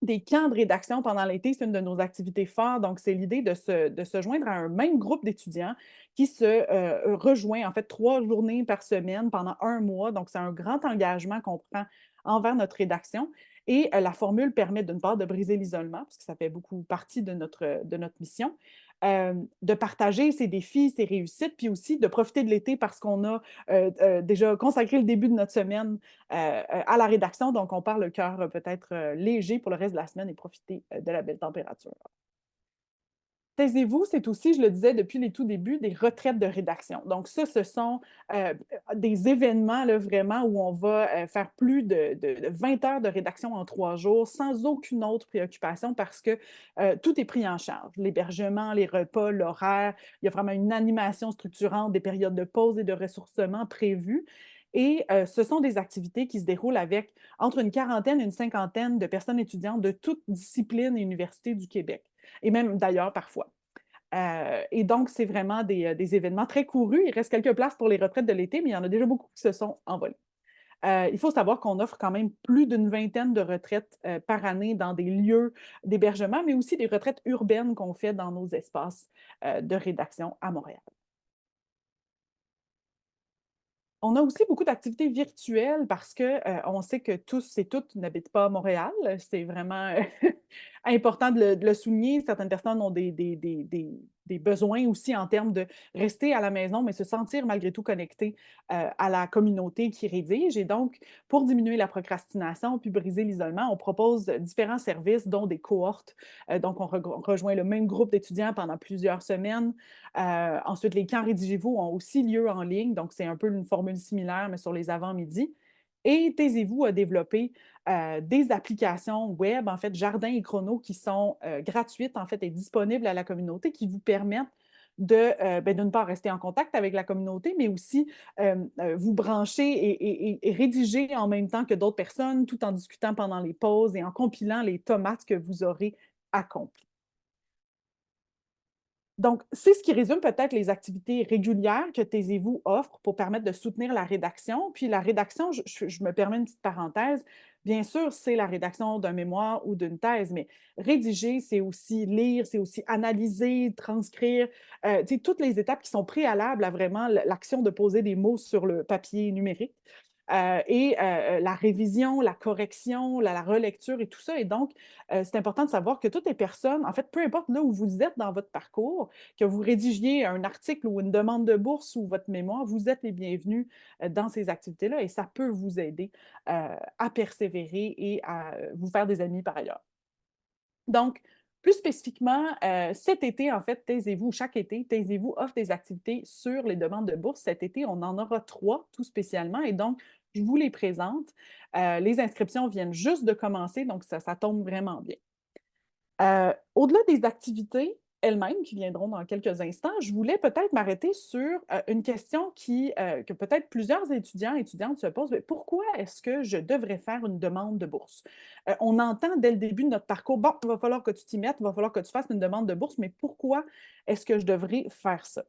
Des camps de rédaction pendant l'été, c'est une de nos activités phares. Donc, c'est l'idée de se joindre à un même groupe d'étudiants qui se rejoint, en fait, 3 journées par semaine pendant un mois. Donc, c'est un grand engagement qu'on prend envers notre rédaction. Et la formule permet, d'une part, de briser l'isolement, parce que ça fait beaucoup partie de notre mission, de partager ses défis, ses réussites, puis aussi de profiter de l'été parce qu'on a déjà consacré le début de notre semaine à la rédaction. Donc, on part le cœur peut-être léger pour le reste de la semaine et profiter de la belle température. Taisez-vous, c'est aussi, je le disais depuis les tout débuts, des retraites de rédaction. Donc ça, ce sont des événements là, vraiment où on va faire plus de 20 heures de rédaction en 3 jours sans aucune autre préoccupation parce que tout est pris en charge. L'hébergement, les repas, l'horaire, il y a vraiment une animation structurante, des périodes de pause et de ressourcement prévues. Et ce sont des activités qui se déroulent avec entre une quarantaine et une cinquantaine de personnes étudiantes de toutes disciplines et universités du Québec, et même d'ailleurs parfois. Et donc, c'est vraiment des événements très courus. Il reste quelques places pour les retraites de l'été, mais il y en a déjà beaucoup qui se sont envolées. Il faut savoir qu'on offre quand même plus d'une vingtaine de retraites par année dans des lieux d'hébergement, mais aussi des retraites urbaines qu'on fait dans nos espaces de rédaction à Montréal. On a aussi beaucoup d'activités virtuelles parce que, on sait que tous et toutes n'habitent pas à Montréal. C'est vraiment, important de le souligner. Certaines personnes ont des besoins aussi en termes de rester à la maison, mais se sentir malgré tout connectés, à la communauté qui rédige. Et donc, pour diminuer la procrastination puis briser l'isolement, on propose différents services, dont des cohortes. Donc on rejoint le même groupe d'étudiants pendant plusieurs semaines. Ensuite, les camps Rédigez-vous ont aussi lieu en ligne, donc c'est un peu une formule similaire, mais sur les avant-midi. Et Taisez-vous a développé des applications web, en fait, Jardin et Chrono, qui sont gratuites, en fait, et disponibles à la communauté, qui vous permettent d'une part, rester en contact avec la communauté, mais aussi vous brancher et rédiger en même temps que d'autres personnes, tout en discutant pendant les pauses et en compilant les tomates que vous aurez accomplies. Donc, c'est ce qui résume peut-être les activités régulières que Taisez-vous offre pour permettre de soutenir la rédaction. Puis la rédaction, je me permets une petite parenthèse, bien sûr, c'est la rédaction d'un mémoire ou d'une thèse, mais rédiger, c'est aussi lire, c'est aussi analyser, transcrire, tu sais, toutes les étapes qui sont préalables à vraiment l'action de poser des mots sur le papier numérique. La révision, la correction, la relecture et tout ça. Et donc, c'est important de savoir que toutes les personnes, en fait, peu importe là où vous êtes dans votre parcours, que vous rédigiez un article ou une demande de bourse ou votre mémoire, vous êtes les bienvenus dans ces activités-là et ça peut vous aider à persévérer et à vous faire des amis par ailleurs. Donc, plus spécifiquement, cet été, en fait, Taisez-vous, chaque été, Taisez-vous offre des activités sur les demandes de bourse. Cet été, on en aura 3 tout spécialement et donc, je vous les présente. Les inscriptions viennent juste de commencer, donc ça tombe vraiment bien. Au-delà des activités elles-mêmes qui viendront dans quelques instants, je voulais peut-être m'arrêter sur, une question que peut-être plusieurs étudiants et étudiantes se posent. Mais pourquoi est-ce que je devrais faire une demande de bourse? On entend dès le début de notre parcours: «Bon, il va falloir que tu t'y mettes, il va falloir que tu fasses une demande de bourse, mais pourquoi est-ce que je devrais faire ça?»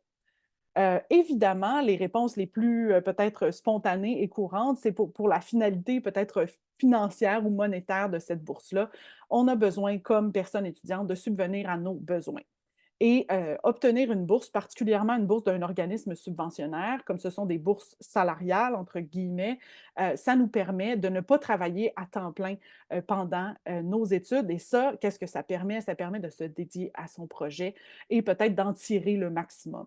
Évidemment, les réponses les plus, peut-être spontanées et courantes, c'est pour la finalité peut-être financière ou monétaire de cette bourse-là. On a besoin, comme personne étudiante, de subvenir à nos besoins. Et obtenir une bourse, particulièrement une bourse d'un organisme subventionnaire, comme ce sont des bourses «salariales» entre guillemets, ça nous permet de ne pas travailler à temps plein, pendant, nos études et ça, qu'est-ce que ça permet? Ça permet de se dédier à son projet et peut-être d'en tirer le maximum.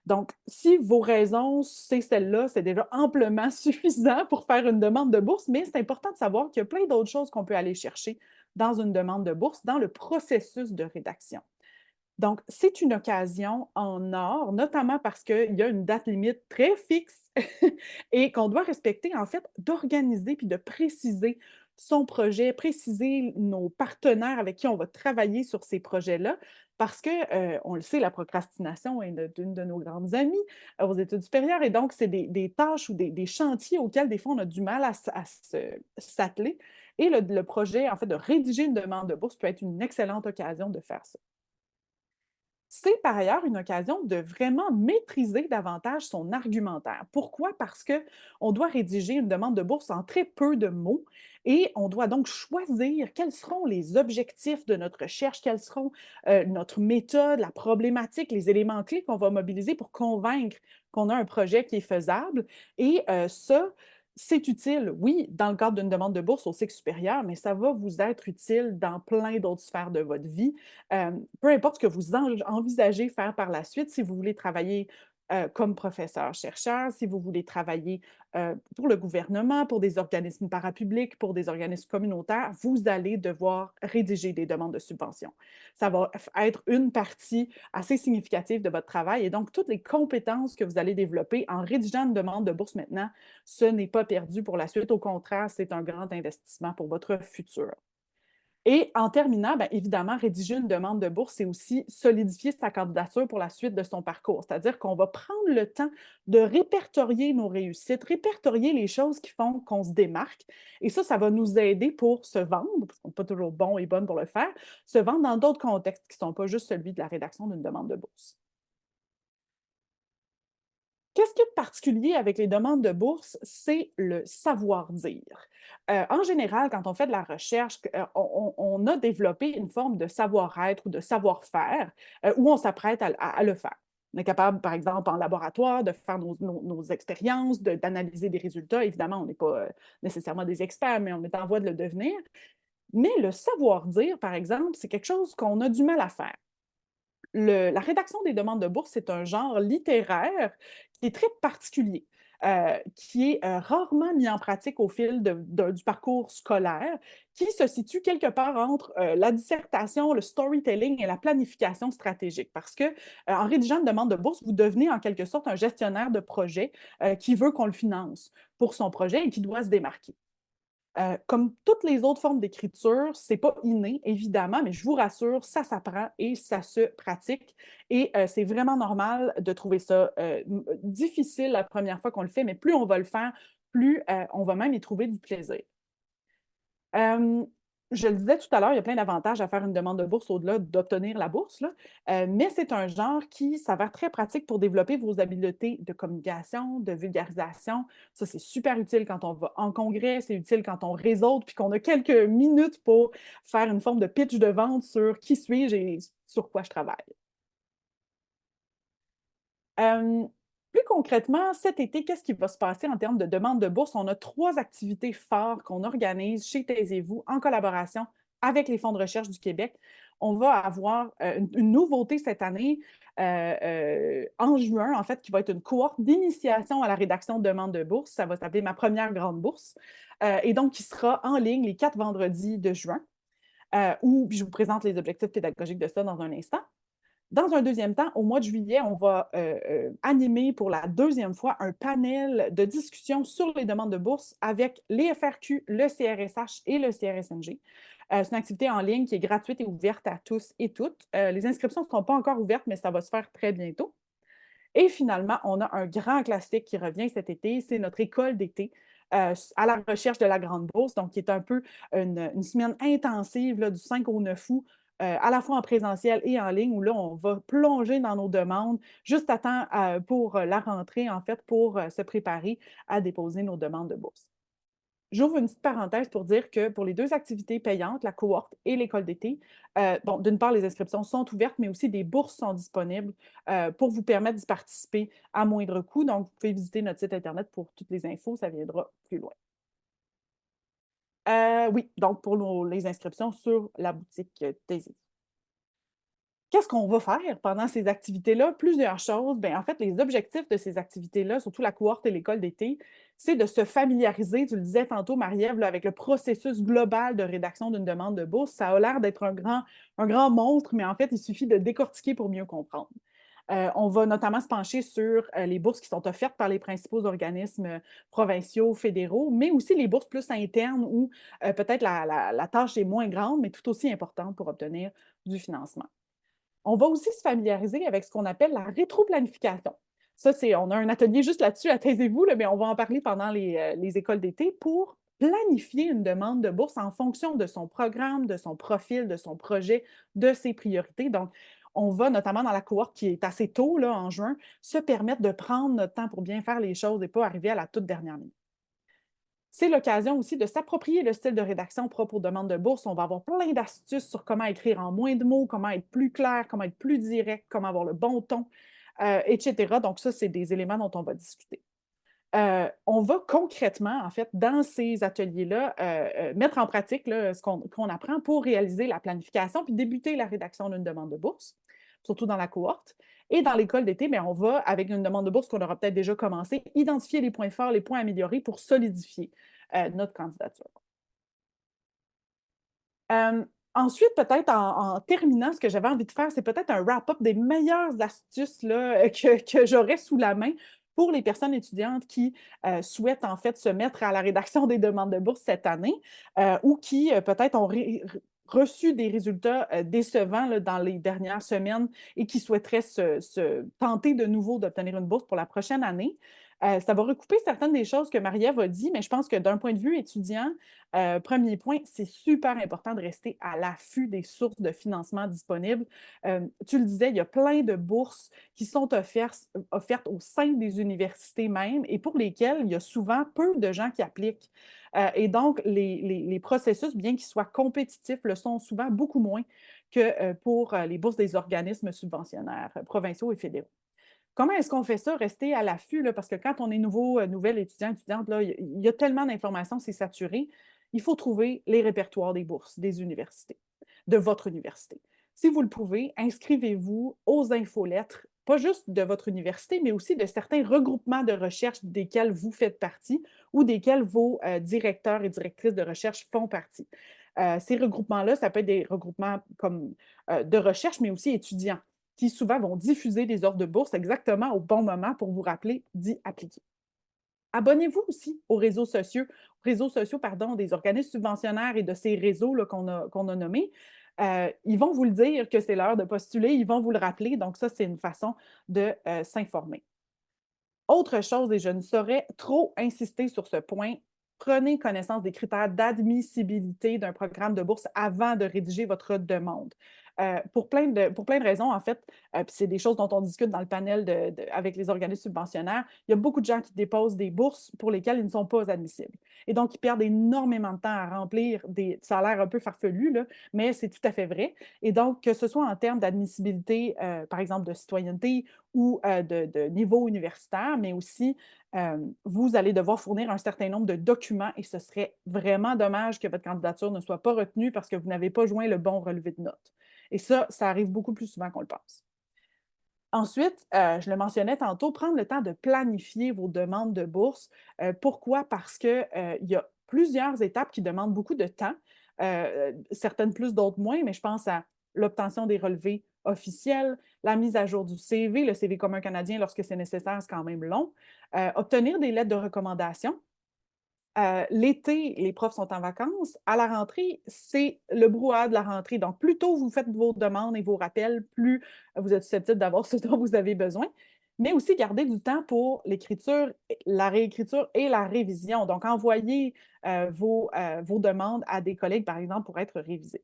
Donc, si vos raisons, c'est celle-là, c'est déjà amplement suffisant pour faire une demande de bourse, mais c'est important de savoir qu'il y a plein d'autres choses qu'on peut aller chercher dans une demande de bourse, dans le processus de rédaction. Donc, c'est une occasion en or, notamment parce qu'il y a une date limite très fixe et qu'on doit respecter, en fait, d'organiser puis de préciser son projet, préciser nos partenaires avec qui on va travailler sur ces projets-là, parce que, on le sait, la procrastination est une de nos grandes amies aux études supérieures et donc c'est des tâches ou des chantiers auxquels des fois on a du mal à s'atteler et le projet, en fait, de rédiger une demande de bourse peut être une excellente occasion de faire ça. C'est par ailleurs une occasion de vraiment maîtriser davantage son argumentaire. Pourquoi? Parce qu'on doit rédiger une demande de bourse en très peu de mots Et on doit donc choisir quels seront les objectifs de notre recherche, quelles seront notre méthode, la problématique, les éléments clés qu'on va mobiliser pour convaincre qu'on a un projet qui est faisable. Et ça, c'est utile, oui, dans le cadre d'une demande de bourse au cycle supérieur, mais ça va vous être utile dans plein d'autres sphères de votre vie. Peu importe ce que vous envisagez faire par la suite, si vous voulez travailler comme professeur-chercheur, si vous voulez travailler pour le gouvernement, pour des organismes parapublics, pour des organismes communautaires, vous allez devoir rédiger des demandes de subvention. Ça va être une partie assez significative de votre travail et donc toutes les compétences que vous allez développer en rédigeant une demande de bourse maintenant, ce n'est pas perdu pour la suite. Au contraire, c'est un grand investissement pour votre futur. Et en terminant, bien évidemment, rédiger une demande de bourse, c'est aussi solidifier sa candidature pour la suite de son parcours. C'est-à-dire qu'on va prendre le temps de répertorier nos réussites, répertorier les choses qui font qu'on se démarque. Et ça va nous aider pour se vendre, parce qu'on n'est pas toujours bon et bonne pour le faire, se vendre dans d'autres contextes qui ne sont pas juste celui de la rédaction d'une demande de bourse. Qu'est-ce qui est particulier avec les demandes de bourse? C'est le savoir-dire. En général, quand on fait de la recherche, on a développé une forme de savoir-être ou de savoir-faire où on s'apprête à le faire. On est capable, par exemple, en laboratoire, de faire nos expériences, d'analyser des résultats. Évidemment, on n'est pas nécessairement des experts, mais on est en voie de le devenir. Mais le savoir-dire, par exemple, c'est quelque chose qu'on a du mal à faire. La rédaction des demandes de bourse, c'est un genre littéraire qui est très particulier, qui est rarement mis en pratique au fil du parcours scolaire, qui se situe quelque part entre la dissertation, le storytelling et la planification stratégique. Parce que en rédigeant une demande de bourse, vous devenez en quelque sorte un gestionnaire de projet qui veut qu'on le finance pour son projet et qui doit se démarquer. Comme toutes les autres formes d'écriture, c'est pas inné, évidemment, mais je vous rassure, ça s'apprend et ça se pratique. Et c'est vraiment normal de trouver ça difficile la première fois qu'on le fait, mais plus on va le faire, plus on va même y trouver du plaisir. Euh, je le disais tout à l'heure, il y a plein d'avantages à faire une demande de bourse au-delà d'obtenir la bourse, là. Mais c'est un genre qui s'avère très pratique pour développer vos habiletés de communication, de vulgarisation. Ça, c'est super utile quand on va en congrès, c'est utile quand on réseaute, puis qu'on a quelques minutes pour faire une forme de pitch de vente sur qui suis-je et sur quoi je travaille. Euh, Plus concrètement, cet été, qu'est-ce qui va se passer en termes de demande de bourse? On a 3 activités phares qu'on organise chez Taisez-vous en collaboration avec les fonds de recherche du Québec. On va avoir une nouveauté cette année, en juin, en fait, qui va être une cohorte d'initiation à la rédaction de demande de bourse. Ça va s'appeler Ma première grande bourse. Et donc, qui sera en ligne les 4 vendredis de juin, où je vous présente les objectifs pédagogiques de ça dans un instant. Dans un deuxième temps, au mois de juillet, on va animer pour la deuxième fois un panel de discussion sur les demandes de bourse avec les FRQ, le CRSH et le CRSNG. C'est une activité en ligne qui est gratuite et ouverte à tous et toutes. Les inscriptions ne sont pas encore ouvertes, mais ça va se faire très bientôt. Et finalement, on a un grand classique qui revient cet été, c'est notre école d'été à la recherche de la Grande Bourse, donc qui est un peu une semaine intensive là, du 5 au 9 août, à la fois en présentiel et en ligne, où là, on va plonger dans nos demandes juste à temps pour la rentrée, en fait, pour se préparer à déposer nos demandes de bourse. J'ouvre une petite parenthèse pour dire que pour les 2 activités payantes, la cohorte et l'école d'été, bon, d'une part, les inscriptions sont ouvertes, mais aussi des bourses sont disponibles pour vous permettre d'y participer à moindre coût. Donc, vous pouvez visiter notre site Internet pour toutes les infos, ça viendra plus loin. Oui, donc pour les inscriptions sur la boutique Taisez. Qu'est-ce qu'on va faire pendant ces activités-là? Plusieurs choses. Bien, en fait, les objectifs de ces activités-là, surtout la cohorte et l'école d'été, c'est de se familiariser, tu le disais tantôt, Marie-Ève, là, avec le processus global de rédaction d'une demande de bourse. Ça a l'air d'être un grand monstre, mais en fait, il suffit de décortiquer pour mieux comprendre. On va notamment se pencher sur les bourses qui sont offertes par les principaux organismes provinciaux, fédéraux, mais aussi les bourses plus internes où peut-être la tâche est moins grande, mais tout aussi importante pour obtenir du financement. On va aussi se familiariser avec ce qu'on appelle la rétroplanification. Ça, on a un atelier juste là-dessus, à Taisez-vous, mais on va en parler pendant les écoles d'été pour planifier une demande de bourse en fonction de son programme, de son profil, de son projet, de ses priorités. Donc, on va, notamment dans la cohorte qui est assez tôt, là, en juin, se permettre de prendre notre temps pour bien faire les choses et pas arriver à la toute dernière minute. C'est l'occasion aussi de s'approprier le style de rédaction propre aux demandes de bourse. On va avoir plein d'astuces sur comment écrire en moins de mots, comment être plus clair, comment être plus direct, comment avoir le bon ton, etc. Donc ça, c'est des éléments dont on va discuter. On va concrètement, en fait, dans ces ateliers-là, mettre en pratique là, ce qu'on apprend pour réaliser la planification puis débuter la rédaction d'une demande de bourse, surtout dans la cohorte. Et dans l'école d'été, bien, on va, avec une demande de bourse qu'on aura peut-être déjà commencé, identifier les points forts, les points améliorés pour solidifier notre candidature. Ensuite, peut-être en terminant, ce que j'avais envie de faire, c'est peut-être un wrap-up des meilleures astuces là, que j'aurais sous la main pour les personnes étudiantes qui souhaitent en fait se mettre à la rédaction des demandes de bourse cette année ou qui peut-être ont reçu des résultats décevants là, dans les dernières semaines et qui souhaiteraient se tenter de nouveau d'obtenir une bourse pour la prochaine année. Ça va recouper certaines des choses que Marie-Ève a dit, mais je pense que d'un point de vue étudiant, premier point, c'est super important de rester à l'affût des sources de financement disponibles. Tu le disais, il y a plein de bourses qui sont offertes au sein des universités même et pour lesquelles il y a souvent peu de gens qui appliquent. Et donc, les processus, bien qu'ils soient compétitifs, le sont souvent beaucoup moins que pour les bourses des organismes subventionnaires provinciaux et fédéraux. Comment est-ce qu'on fait ça? Rester à l'affût, là, parce que quand on est nouvelle étudiant, étudiante, là, il y a tellement d'informations, c'est saturé. Il faut trouver les répertoires des bourses des universités, de votre université. Si vous le pouvez, inscrivez-vous aux infolettres, pas juste de votre université, mais aussi de certains regroupements de recherche desquels vous faites partie ou desquels vos directeurs et directrices de recherche font partie. Ces regroupements-là, ça peut être des regroupements comme de recherche, mais aussi étudiants qui souvent vont diffuser des offres de bourse exactement au bon moment pour vous rappeler d'y appliquer. Abonnez-vous aussi aux réseaux sociaux des organismes subventionnaires et de ces réseaux qu'on a nommés. Ils vont vous le dire que c'est l'heure de postuler, ils vont vous le rappeler. Donc, ça, c'est une façon de s'informer. Autre chose, et je ne saurais trop insister sur ce point, prenez connaissance des critères d'admissibilité d'un programme de bourse avant de rédiger votre demande. Pour plein de raisons, en fait, puis c'est des choses dont on discute dans le panel avec les organismes subventionnaires, il y a beaucoup de gens qui déposent des bourses pour lesquelles ils ne sont pas admissibles. Et donc, ils perdent énormément de temps à remplir ça a l'air un peu farfelu, là, mais c'est tout à fait vrai. Et donc, que ce soit en termes d'admissibilité, par exemple, de citoyenneté ou de niveau universitaire, mais aussi vous allez devoir fournir un certain nombre de documents et ce serait vraiment dommage que votre candidature ne soit pas retenue parce que vous n'avez pas joint le bon relevé de notes. Et ça arrive beaucoup plus souvent qu'on le pense. Ensuite, je le mentionnais tantôt, prendre le temps de planifier vos demandes de bourse. Pourquoi? Parce qu'il y a plusieurs étapes qui demandent beaucoup de temps, certaines plus, d'autres moins, mais je pense à l'obtention des relevés officiels, la mise à jour du CV, le CV commun canadien, lorsque c'est nécessaire, c'est quand même long, obtenir des lettres de recommandation. L'été, les profs sont en vacances. À la rentrée, c'est le brouhaha de la rentrée. Donc, plus tôt vous faites vos demandes et vos rappels, plus vous êtes susceptible d'avoir ce dont vous avez besoin. Mais aussi garder du temps pour l'écriture, la réécriture et la révision. Donc, envoyer vos demandes à des collègues, par exemple, pour être révisées.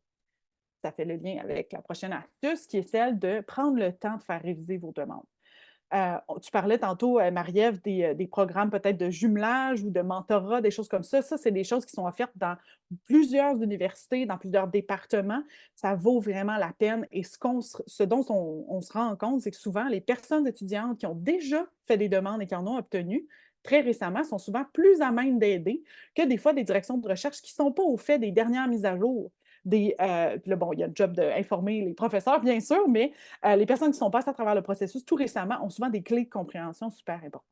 Ça fait le lien avec la prochaine astuce, qui est celle de prendre le temps de faire réviser vos demandes. Tu parlais tantôt, Marie-Ève, des programmes peut-être de jumelage ou de mentorat, des choses comme ça. Ça, c'est des choses qui sont offertes dans plusieurs universités, dans plusieurs départements. Ça vaut vraiment la peine. Et ce dont on se rend compte, c'est que souvent, les personnes étudiantes qui ont déjà fait des demandes et qui en ont obtenu, très récemment, sont souvent plus à même d'aider que des fois des directions de recherche qui ne sont pas au fait des dernières mises à jour. Puis là, bon, il y a le job d'informer les professeurs, bien sûr, mais les personnes qui sont passées à travers le processus tout récemment ont souvent des clés de compréhension super importantes.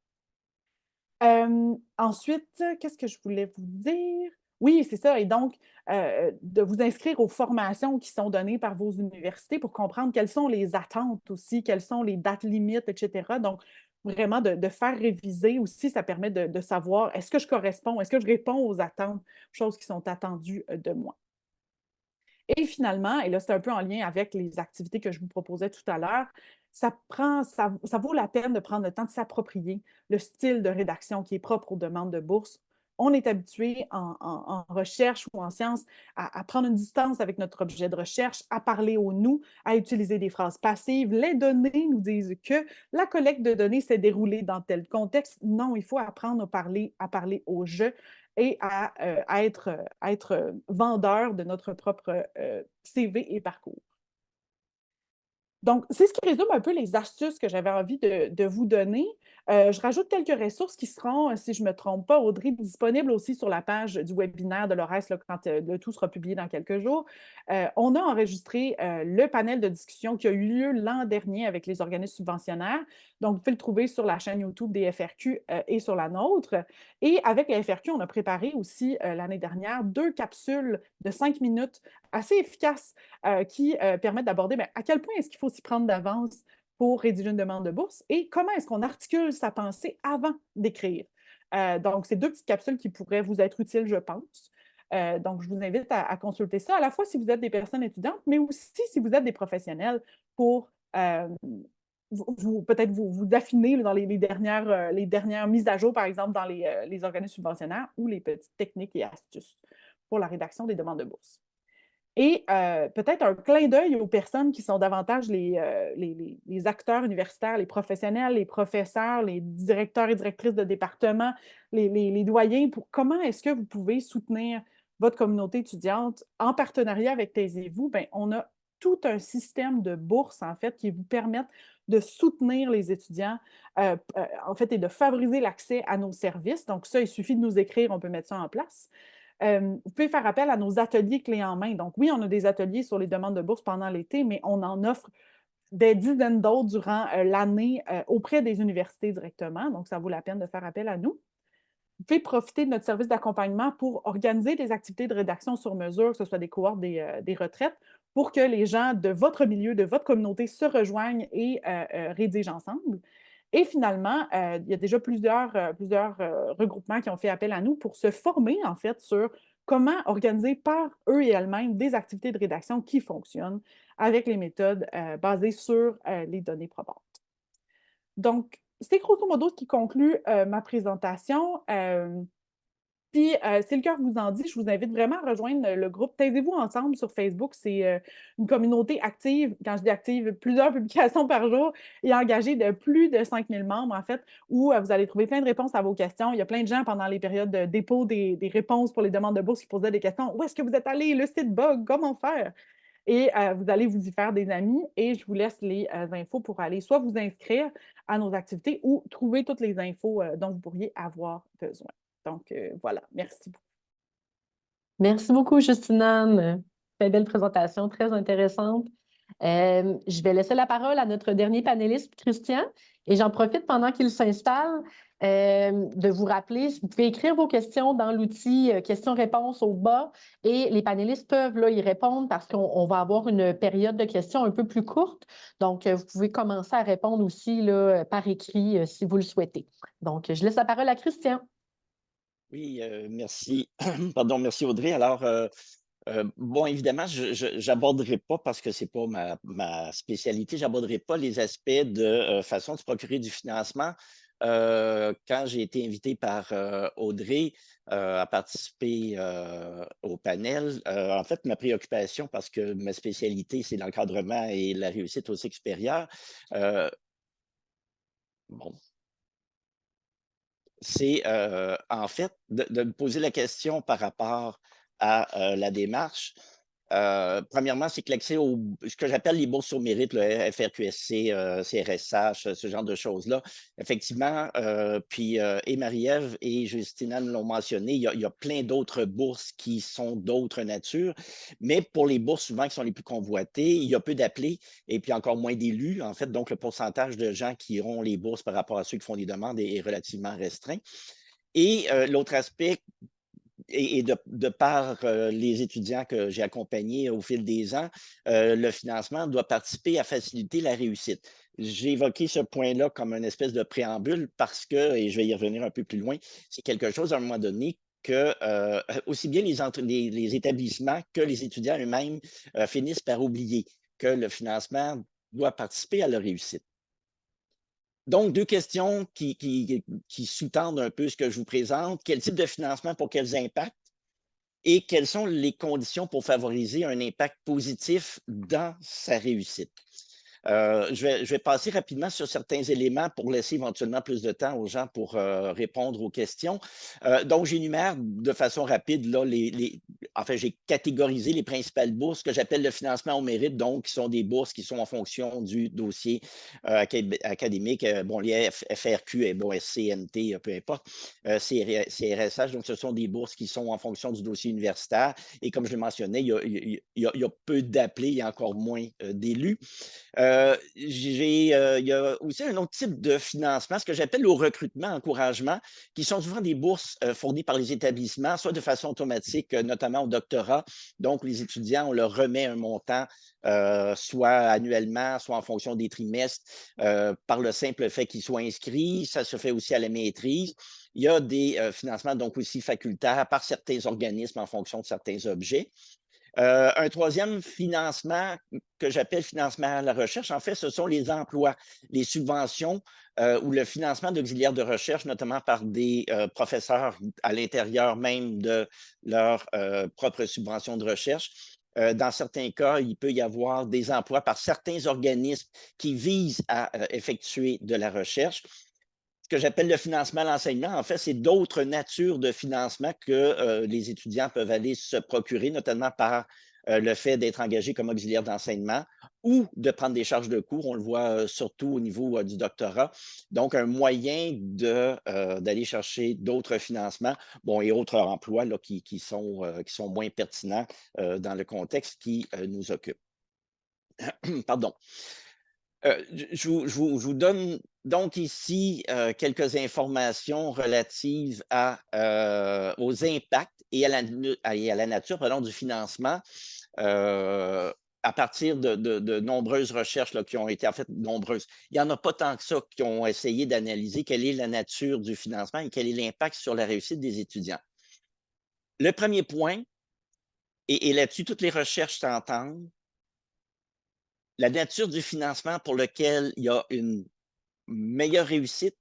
Ensuite, qu'est-ce que je voulais vous dire? Oui, c'est ça. Et donc, de vous inscrire aux formations qui sont données par vos universités pour comprendre quelles sont les attentes aussi, quelles sont les dates limites, etc. Donc, vraiment de faire réviser aussi, ça permet de savoir est-ce que je corresponds, est-ce que je réponds aux attentes, choses qui sont attendues de moi. Et finalement, et là, c'est un peu en lien avec les activités que je vous proposais tout à l'heure, ça vaut la peine de prendre le temps de s'approprier le style de rédaction qui est propre aux demandes de bourse. On est habitué en recherche ou en sciences à prendre une distance avec notre objet de recherche, à parler au nous, à utiliser des phrases passives. Les données nous disent que la collecte de données s'est déroulée dans tel contexte. Non, il faut apprendre à parler au je et à être vendeur de notre propre CV et parcours. Donc, c'est ce qui résume un peu les astuces que j'avais envie de vous donner. Je rajoute quelques ressources qui seront, si je ne me trompe pas, Audrey, disponibles aussi sur la page du webinaire de l'ORES là, quand le tout sera publié dans quelques jours. On a enregistré le panel de discussion qui a eu lieu l'an dernier avec les organismes subventionnaires. Donc, vous pouvez le trouver sur la chaîne YouTube des FRQ et sur la nôtre. Et avec les FRQ, on a préparé aussi l'année dernière 2 capsules de 5 minutes assez efficaces qui permettent d'aborder à quel point est-ce qu'il faut s'y prendre d'avance pour rédiger une demande de bourse et comment est-ce qu'on articule sa pensée avant d'écrire. Donc, c'est 2 petites capsules qui pourraient vous être utiles, je pense. Donc, je vous invite à consulter ça, à la fois si vous êtes des personnes étudiantes, mais aussi si vous êtes des professionnels pour peut-être vous affiner dans les dernières mises à jour, par exemple, dans les organismes subventionnaires ou les petites techniques et astuces pour la rédaction des demandes de bourse. Et peut-être un clin d'œil aux personnes qui sont davantage les acteurs universitaires, les professionnels, les professeurs, les directeurs et directrices de département, les doyens, pour comment est-ce que vous pouvez soutenir votre communauté étudiante en partenariat avec Taisez-vous. Bien, on a tout un système de bourses, en fait, qui vous permettent de soutenir les étudiants, en fait, et de favoriser l'accès à nos services. Donc, ça, il suffit de nous écrire, on peut mettre ça en place. Vous pouvez faire appel à nos ateliers clés en main. Donc, oui, on a des ateliers sur les demandes de bourse pendant l'été, mais on en offre des dizaines d'autres durant l'année auprès des universités directement. Donc, ça vaut la peine de faire appel à nous. Vous pouvez profiter de notre service d'accompagnement pour organiser des activités de rédaction sur mesure, que ce soit des cohortes, des retraites, pour que les gens de votre milieu, de votre communauté se rejoignent et rédigent ensemble. Et finalement, il y a déjà plusieurs regroupements qui ont fait appel à nous pour se former, en fait, sur comment organiser par eux et elles-mêmes des activités de rédaction qui fonctionnent avec les méthodes basées sur les données probantes. Donc, c'est grosso modo ce qui conclut ma présentation. Si le cœur vous en dit, je vous invite vraiment à rejoindre le groupe Taisez-vous ensemble sur Facebook. C'est une communauté active, quand je dis active, plusieurs publications par jour et engagée de plus de 5000 membres, en fait, où vous allez trouver plein de réponses à vos questions. Il y a plein de gens pendant les périodes de dépôt des réponses pour les demandes de bourse qui posaient des questions. Où est-ce que vous êtes allé? Le site bug, comment faire? Et vous allez vous y faire des amis et je vous laisse les infos pour aller soit vous inscrire à nos activités ou trouver toutes les infos dont vous pourriez avoir besoin. Donc, voilà, merci beaucoup. Merci beaucoup, Justine-Anne. Très belle présentation, très intéressante. Je vais laisser la parole à notre dernier panéliste, Christian, et j'en profite pendant qu'il s'installe de vous rappeler, vous pouvez écrire vos questions dans l'outil questions-réponses au bas et les panélistes peuvent là, y répondre parce qu'on va avoir une période de questions un peu plus courte. Donc, vous pouvez commencer à répondre aussi là, par écrit si vous le souhaitez. Donc, je laisse la parole à Christian. Oui, merci. Pardon, merci Audrey. Alors, bon, évidemment, je n'aborderai pas, parce que ce n'est pas ma spécialité, j'aborderai pas les aspects de façon de se procurer du financement. Quand j'ai été invité par Audrey à participer au panel, en fait, ma préoccupation, parce que ma spécialité, c'est l'encadrement et la réussite au cycle supérieur, bon, c'est en fait de me poser la question par rapport à la démarche. Premièrement, c'est que l'accès au ce que j'appelle les bourses sur mérite, le FRQSC, CRSH, ce genre de choses-là. Effectivement, puis et Marie-Ève et Justina l'ont mentionné, il y a plein d'autres bourses qui sont d'autres natures, mais pour les bourses souvent qui sont les plus convoitées, il y a peu d'appelés et puis encore moins d'élus, en fait. Donc, le pourcentage de gens qui auront les bourses par rapport à ceux qui font des demandes est relativement restreint. Et l'autre aspect, et de par les étudiants que j'ai accompagnés au fil des ans, le financement doit participer à faciliter la réussite. J'ai évoqué ce point-là comme une espèce de préambule parce que, et je vais y revenir un peu plus loin, c'est quelque chose à un moment donné que aussi bien les établissements que les étudiants eux-mêmes finissent par oublier que le financement doit participer à leur réussite. Donc, 2 questions qui sous-tendent un peu ce que je vous présente. Quel type de financement pour quels impacts? Et quelles sont les conditions pour favoriser un impact positif dans sa réussite? Je vais passer rapidement sur certains éléments pour laisser éventuellement plus de temps aux gens pour répondre aux questions. Donc, j'énumère de façon rapide là, enfin, j'ai catégorisé les principales bourses que j'appelle le financement au mérite, donc qui sont des bourses qui sont en fonction du dossier académique. Bon, les FRQ, bon, SCNT, peu importe, CRSH, donc ce sont des bourses qui sont en fonction du dossier universitaire. Et comme je le mentionnais, il y a peu d'appelés, il y a encore moins d'élus. Il y a aussi un autre type de financement, ce que j'appelle le recrutement, encouragement, qui sont souvent des bourses fournies par les établissements, soit de façon automatique, notamment au doctorat. Donc, les étudiants, on leur remet un montant, soit annuellement, soit en fonction des trimestres, par le simple fait qu'ils soient inscrits. Ça se fait aussi à la maîtrise. Il y a des financements donc aussi facultaires par certains organismes en fonction de certains objets. Un troisième financement que j'appelle financement à la recherche, en fait, ce sont les emplois, les subventions ou le financement d'auxiliaires de recherche, notamment par des professeurs à l'intérieur même de leur propre subvention de recherche. Dans certains cas, il peut y avoir des emplois par certains organismes qui visent à effectuer de la recherche. Ce que j'appelle le financement à l'enseignement, en fait, c'est d'autres natures de financement que les étudiants peuvent aller se procurer, notamment par le fait d'être engagé comme auxiliaire d'enseignement ou de prendre des charges de cours. On le voit surtout au niveau du doctorat. Donc, un moyen d'aller chercher d'autres financements, bon, et autres emplois là, qui sont moins pertinents dans le contexte qui nous occupe. Pardon. Je vous donne donc ici quelques informations relatives aux impacts et à la nature du financement à partir de nombreuses recherches là, qui ont été en fait nombreuses. Il n'y en a pas tant que ça qui ont essayé d'analyser quelle est la nature du financement et quel est l'impact sur la réussite des étudiants. Le premier point, et là-dessus, toutes les recherches s'entendent, la nature du financement pour lequel il y a une meilleure réussite,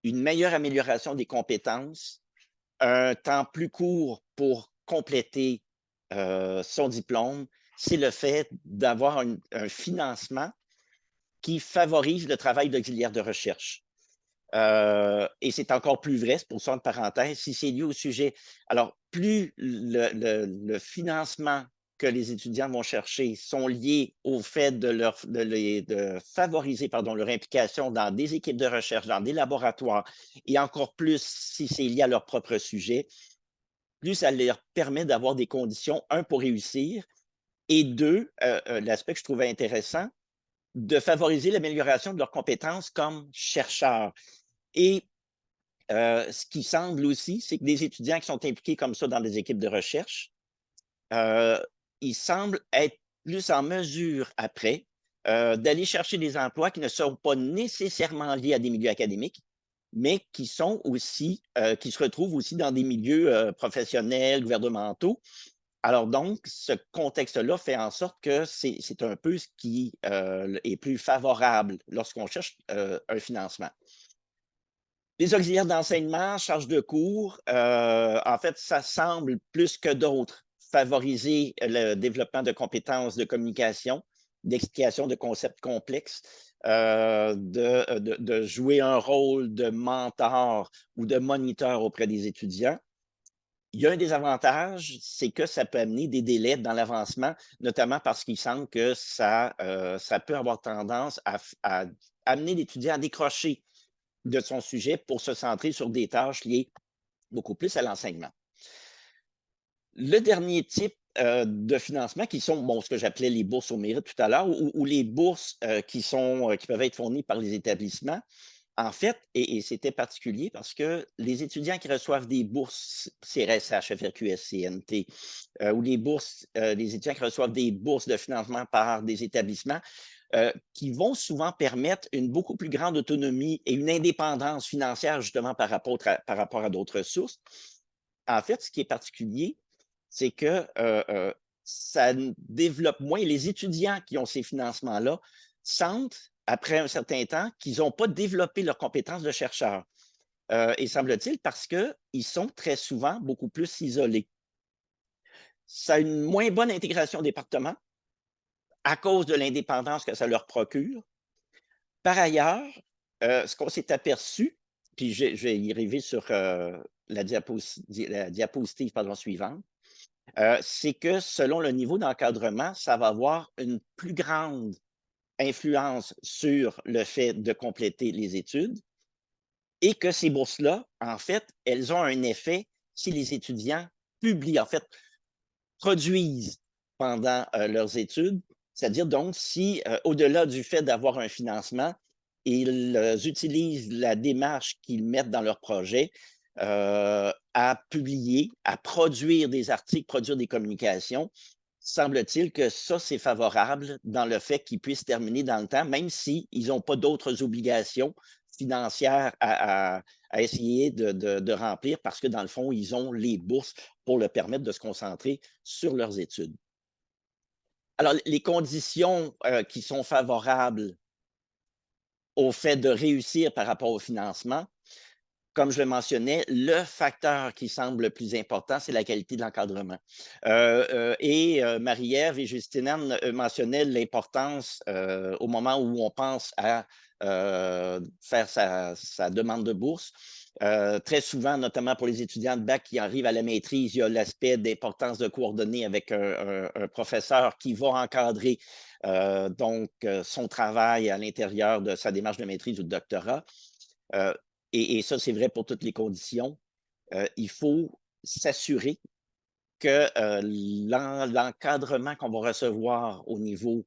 une meilleure amélioration des compétences, un temps plus court pour compléter son diplôme, c'est le fait d'avoir un financement qui favorise le travail d'auxiliaire de recherche. Et c'est encore plus vrai, c'est pour ça une parenthèse, si c'est lié au sujet. Alors, plus le financement que les étudiants vont chercher sont liés au fait de favoriser leur implication dans des équipes de recherche, dans des laboratoires, et encore plus si c'est lié à leur propre sujet, plus ça leur permet d'avoir des conditions, un, pour réussir, et deux, l'aspect que je trouvais intéressant, de favoriser l'amélioration de leurs compétences comme chercheurs. Et ce qui semble aussi, c'est que des étudiants qui sont impliqués comme ça dans des équipes de recherche, ils semblent être plus en mesure après d'aller chercher des emplois qui ne sont pas nécessairement liés à des milieux académiques, mais qui sont aussi, qui se retrouvent aussi dans des milieux professionnels, gouvernementaux. Alors donc, ce contexte-là fait en sorte que c'est un peu ce qui est plus favorable lorsqu'on cherche un financement. Les auxiliaires d'enseignement, charge de cours, en fait, ça semble plus que d'autres favoriser le développement de compétences de communication, d'explication de concepts complexes, de jouer un rôle de mentor ou de moniteur auprès des étudiants. Il y a un désavantage, c'est que ça peut amener des délais dans l'avancement, notamment parce qu'il semble que ça peut avoir tendance à amener l'étudiant à décrocher de son sujet pour se centrer sur des tâches liées beaucoup plus à l'enseignement. Le dernier type de financement qui sont ce que j'appelais les bourses au mérite tout à l'heure ou les bourses qui peuvent être fournies par les établissements. En fait, et c'était particulier parce que les étudiants qui reçoivent des bourses CRSH, FRQ, SCNT, ou les étudiants qui reçoivent des bourses de financement par des établissements, qui vont souvent permettre une beaucoup plus grande autonomie et une indépendance financière justement par rapport à d'autres sources. En fait, ce qui est particulier, c'est que ça développe moins. Les étudiants qui ont ces financements-là sentent, après un certain temps, qu'ils n'ont pas développé leurs compétences de chercheurs. Et semble-t-il parce qu'ils sont très souvent beaucoup plus isolés. Ça a une moins bonne intégration au département, à cause de l'indépendance que ça leur procure. Par ailleurs, ce qu'on s'est aperçu, puis je vais y arriver sur la diapositive suivante, c'est que selon le niveau d'encadrement, ça va avoir une plus grande influence sur le fait de compléter les études et que ces bourses-là, en fait, elles ont un effet si les étudiants publient, en fait, produisent pendant leurs études, c'est-à-dire donc si, au-delà du fait d'avoir un financement, ils utilisent la démarche qu'ils mettent dans leur projet à publier, à produire des articles, produire des communications. Semble-t-il que ça, c'est favorable dans le fait qu'ils puissent terminer dans le temps, même s'ils n'ont pas d'autres obligations financières à essayer de remplir parce que dans le fond, ils ont les bourses pour leur permettre de se concentrer sur leurs études. Alors, les conditions qui sont favorables au fait de réussir par rapport au financement, comme je le mentionnais, le facteur qui semble le plus important, c'est la qualité de l'encadrement. Marie-Ève et Justine mentionnaient l'importance au moment où on pense à faire sa demande de bourse. Très souvent, notamment pour les étudiants de bac qui arrivent à la maîtrise, il y a l'aspect d'importance de coordonner avec un professeur qui va encadrer son travail à l'intérieur de sa démarche de maîtrise ou de doctorat. Et ça, c'est vrai pour toutes les conditions. Il faut s'assurer que l'encadrement qu'on va recevoir au niveau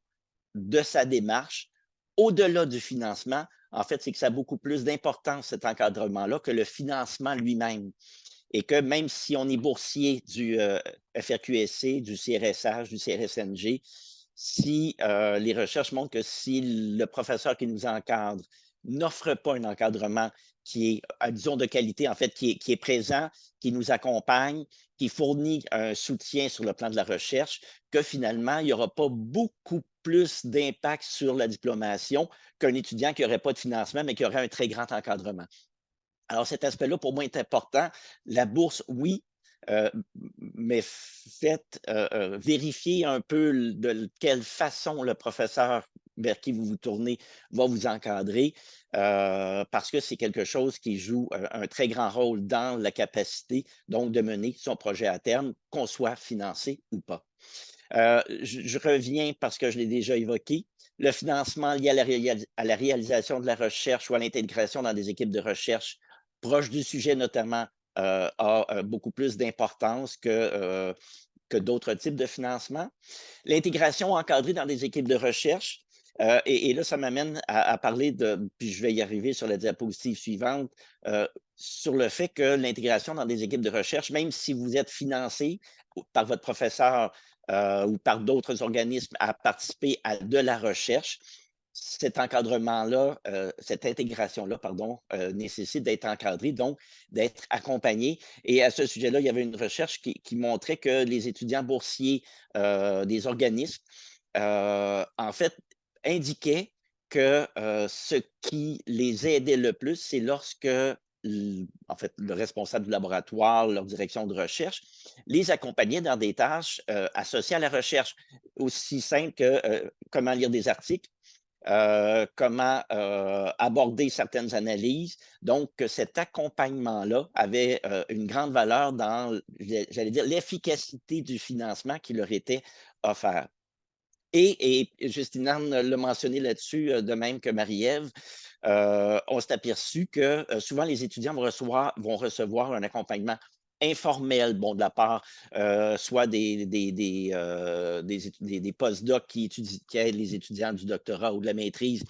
de sa démarche, au-delà du financement, en fait, c'est que ça a beaucoup plus d'importance, cet encadrement-là, que le financement lui-même. Et que même si on est boursier du FRQSC, du CRSH, du CRSNG, si les recherches montrent que si le professeur qui nous encadre n'offre pas un encadrement qui est, disons, de qualité, en fait, qui est présent, qui nous accompagne, qui fournit un soutien sur le plan de la recherche, que finalement, il n'y aura pas beaucoup plus d'impact sur la diplomation qu'un étudiant qui n'aurait pas de financement, mais qui aurait un très grand encadrement. Alors, cet aspect-là, pour moi, est important. La bourse, oui, mais faites vérifier un peu de quelle façon le professeur vers qui vous vous tournez va vous encadrer, parce que c'est quelque chose qui joue un très grand rôle dans la capacité, donc, de mener son projet à terme, qu'on soit financé ou pas. Je reviens parce que je l'ai déjà évoqué. Le financement lié à la réalisation de la recherche ou à l'intégration dans des équipes de recherche proches du sujet notamment a beaucoup plus d'importance que d'autres types de financement. L'intégration encadrée dans des équipes de recherche, et là, ça m'amène à parler de, puis je vais y arriver sur la diapositive suivante, sur le fait que l'intégration dans des équipes de recherche, même si vous êtes financé par votre professeur ou par d'autres organismes à participer à de la recherche, cet encadrement-là, cette intégration-là, pardon, nécessite d'être encadré, donc d'être accompagné. Et à ce sujet-là, il y avait une recherche qui montrait que les étudiants boursiers des organismes, en fait, indiquaient que ce qui les aidait le plus, c'est lorsque en fait, le responsable du laboratoire, leur direction de recherche, les accompagnait dans des tâches associées à la recherche, aussi simples que comment lire des articles, comment aborder certaines analyses. Donc, cet accompagnement-là avait une grande valeur dans, j'allais dire, l'efficacité du financement qui leur était offert. Et Justine l'a mentionné là-dessus, de même que Marie-Ève, on s'est aperçu que souvent les étudiants vont recevoir un accompagnement informel, bon, de la part soit des postdocs qui aident les étudiants du doctorat ou de la maîtrise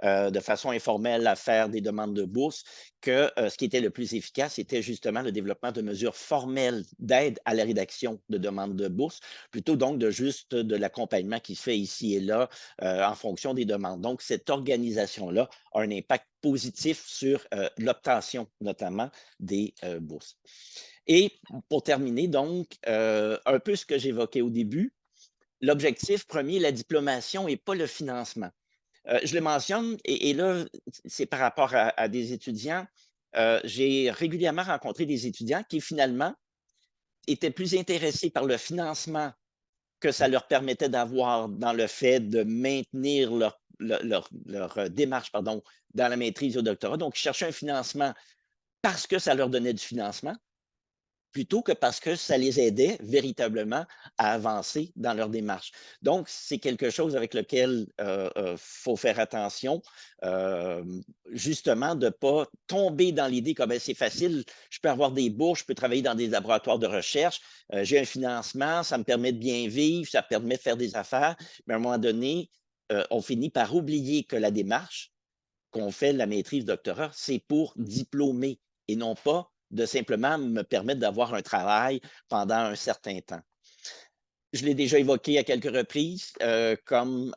de façon informelle à faire des demandes de bourse, que ce qui était le plus efficace, c'était justement le développement de mesures formelles d'aide à la rédaction de demandes de bourse, plutôt donc de juste de l'accompagnement qui se fait ici et là en fonction des demandes. Donc, cette organisation-là a un impact positif sur l'obtention notamment des bourses. Et pour terminer, donc, un peu ce que j'évoquais au début, l'objectif premier, la diplomation et pas le financement. Je le mentionne, et là, c'est par rapport à des étudiants. J'ai régulièrement rencontré des étudiants qui finalement étaient plus intéressés par le financement que ça leur permettait d'avoir dans le fait de maintenir leur démarche pardon, dans la maîtrise au doctorat. Donc, ils cherchaient un financement parce que ça leur donnait du financement, plutôt que parce que ça les aidait véritablement à avancer dans leur démarche. Donc, c'est quelque chose avec lequel faut faire attention, justement de ne pas tomber dans l'idée que ben, c'est facile, je peux avoir des bourses, je peux travailler dans des laboratoires de recherche, j'ai un financement, ça me permet de bien vivre, ça permet de faire des affaires, mais à un moment donné, on finit par oublier que la démarche, qu'on fait la maîtrise doctorat, c'est pour diplômer et non pas de simplement me permettre d'avoir un travail pendant un certain temps. Je l'ai déjà évoqué à quelques reprises comme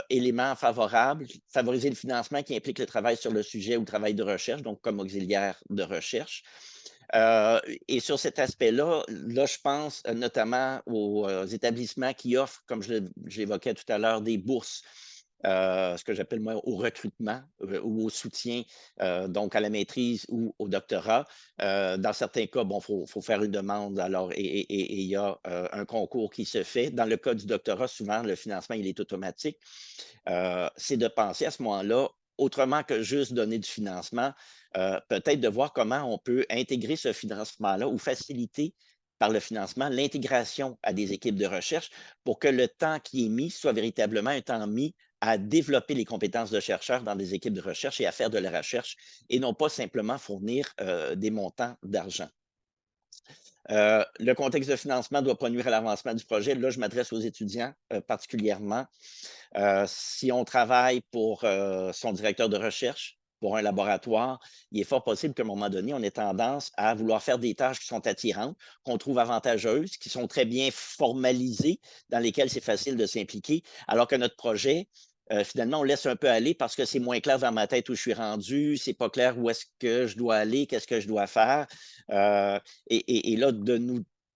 élément favorable, favoriser le financement qui implique le travail sur le sujet ou le travail de recherche, donc comme auxiliaire de recherche. Et sur cet aspect-là, je pense notamment aux établissements qui offrent, comme je l'évoquais tout à l'heure, des bourses. Ce que j'appelle moi au recrutement ou au soutien, donc à la maîtrise ou au doctorat. Dans certains cas, bon, faut faire une demande alors et il y a un concours qui se fait. Dans le cas du doctorat, souvent, le financement, il est automatique. C'est de penser à ce moment-là, autrement que juste donner du financement, peut-être de voir comment on peut intégrer ce financement-là ou faciliter par le financement l'intégration à des équipes de recherche pour que le temps qui est mis soit véritablement un temps mis à développer les compétences de chercheurs dans des équipes de recherche et à faire de la recherche et non pas simplement fournir des montants d'argent. Le contexte de financement doit pas nuire à l'avancement du projet. Là, je m'adresse aux étudiants particulièrement. Si on travaille pour son directeur de recherche, pour un laboratoire, il est fort possible qu'à un moment donné, on ait tendance à vouloir faire des tâches qui sont attirantes, qu'on trouve avantageuses, qui sont très bien formalisées, dans lesquelles c'est facile de s'impliquer, alors que notre projet, finalement, on laisse un peu aller parce que c'est moins clair dans ma tête où je suis rendu, c'est pas clair où est-ce que je dois aller, qu'est-ce que je dois faire. Et là,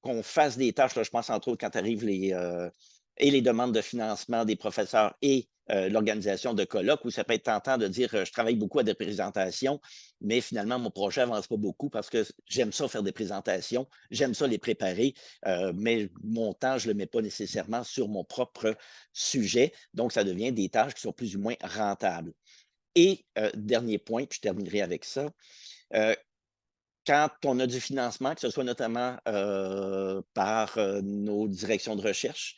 qu'on fasse des tâches, là, je pense entre autres quand arrivent les demandes de financement des professeurs et l'organisation de colloques, où ça peut être tentant de dire je travaille beaucoup à des présentations, mais finalement, mon projet n'avance pas beaucoup parce que j'aime ça faire des présentations, j'aime ça les préparer, mais mon temps, je ne le mets pas nécessairement sur mon propre sujet. Donc, ça devient des tâches qui sont plus ou moins rentables. Et dernier point, puis je terminerai avec ça. Quand on a du financement, que ce soit notamment par nos directions de recherche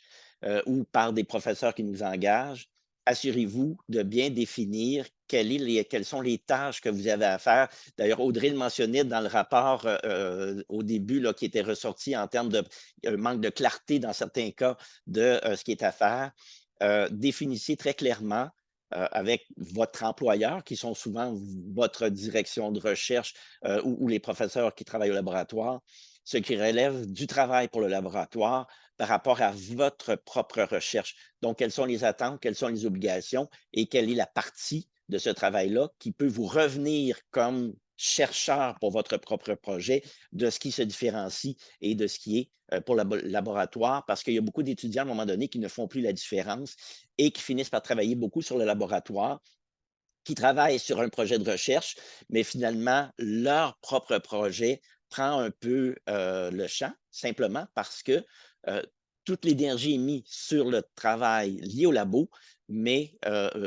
ou par des professeurs qui nous engagent, assurez-vous de bien définir quelles sont les tâches que vous avez à faire. D'ailleurs, Audrey le mentionnait dans le rapport au début là, qui était ressorti en termes de manque de clarté dans certains cas de ce qui est à faire. Définissez très clairement avec votre employeur, qui sont souvent votre direction de recherche ou les professeurs qui travaillent au laboratoire, ce qui relève du travail pour le laboratoire par rapport à votre propre recherche. Donc, quelles sont les attentes, quelles sont les obligations et quelle est la partie de ce travail-là qui peut vous revenir comme chercheur pour votre propre projet de ce qui se différencie et de ce qui est pour le laboratoire, parce qu'il y a beaucoup d'étudiants à un moment donné qui ne font plus la différence et qui finissent par travailler beaucoup sur le laboratoire, qui travaillent sur un projet de recherche, mais finalement, leur propre projet prend un peu le champ, simplement parce que toute l'énergie est mise sur le travail lié au labo, mais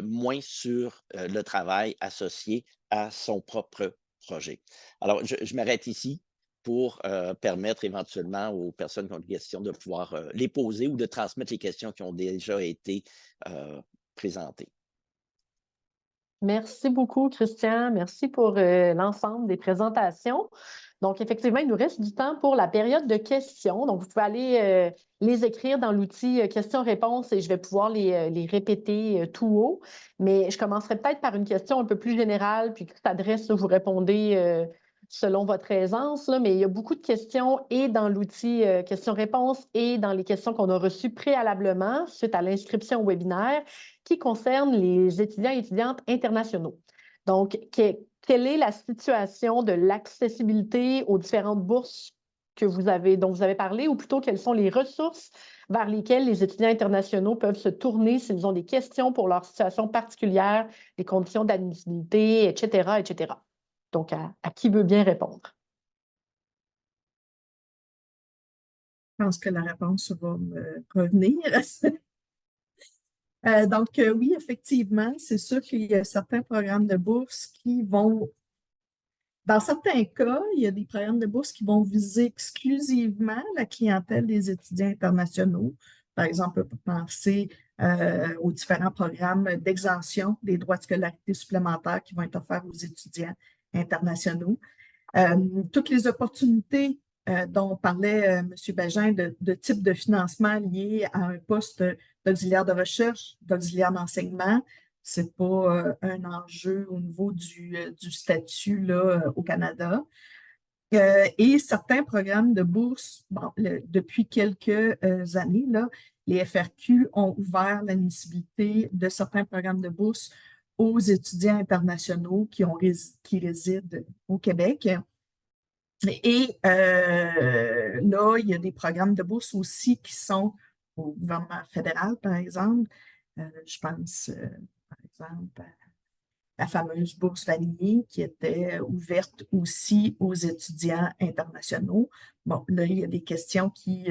moins sur le travail associé à son propre projet. Alors, je m'arrête ici pour permettre éventuellement aux personnes qui ont des questions de pouvoir les poser ou de transmettre les questions qui ont déjà été présentées. Merci beaucoup, Christian. Merci pour l'ensemble des présentations. Donc, effectivement, il nous reste du temps pour la période de questions. Donc, vous pouvez aller les écrire dans l'outil questions-réponses et je vais pouvoir les répéter tout haut. Mais je commencerai peut-être par une question un peu plus générale, puis qui s'adresse, vous répondez selon votre aisance. Là, mais il y a beaucoup de questions et dans l'outil questions-réponses et dans les questions qu'on a reçues préalablement suite à l'inscription au webinaire qui concernent les étudiants et étudiantes internationaux. Donc, quelle est la situation de l'accessibilité aux différentes bourses dont vous avez parlé, ou plutôt quelles sont les ressources vers lesquelles les étudiants internationaux peuvent se tourner s'ils ont des questions pour leur situation particulière, les conditions d'admissibilité, etc., etc. Donc, à qui veut bien répondre? Je pense que la réponse va me revenir. Oui, effectivement, c'est sûr qu'il y a certains programmes de bourse qui vont, dans certains cas, il y a des programmes de bourse qui vont viser exclusivement la clientèle des étudiants internationaux. Par exemple, on peut penser aux différents programmes d'exemption des droits de scolarité supplémentaires qui vont être offerts aux étudiants internationaux. Toutes les opportunités dont parlait M. Bégin de type de financement lié à un poste d'auxiliaire de recherche, d'auxiliaire d'enseignement, ce n'est pas un enjeu au niveau du statut là, au Canada. Et certains programmes de bourse, bon, depuis quelques années, là, les FRQ ont ouvert l'admissibilité de certains programmes de bourse aux étudiants internationaux qui résident au Québec. Et là, il y a des programmes de bourse aussi qui sont au gouvernement fédéral, par exemple. Je pense, par exemple, à la fameuse bourse Vanier qui était ouverte aussi aux étudiants internationaux. Bon, là, il y a des questions qui,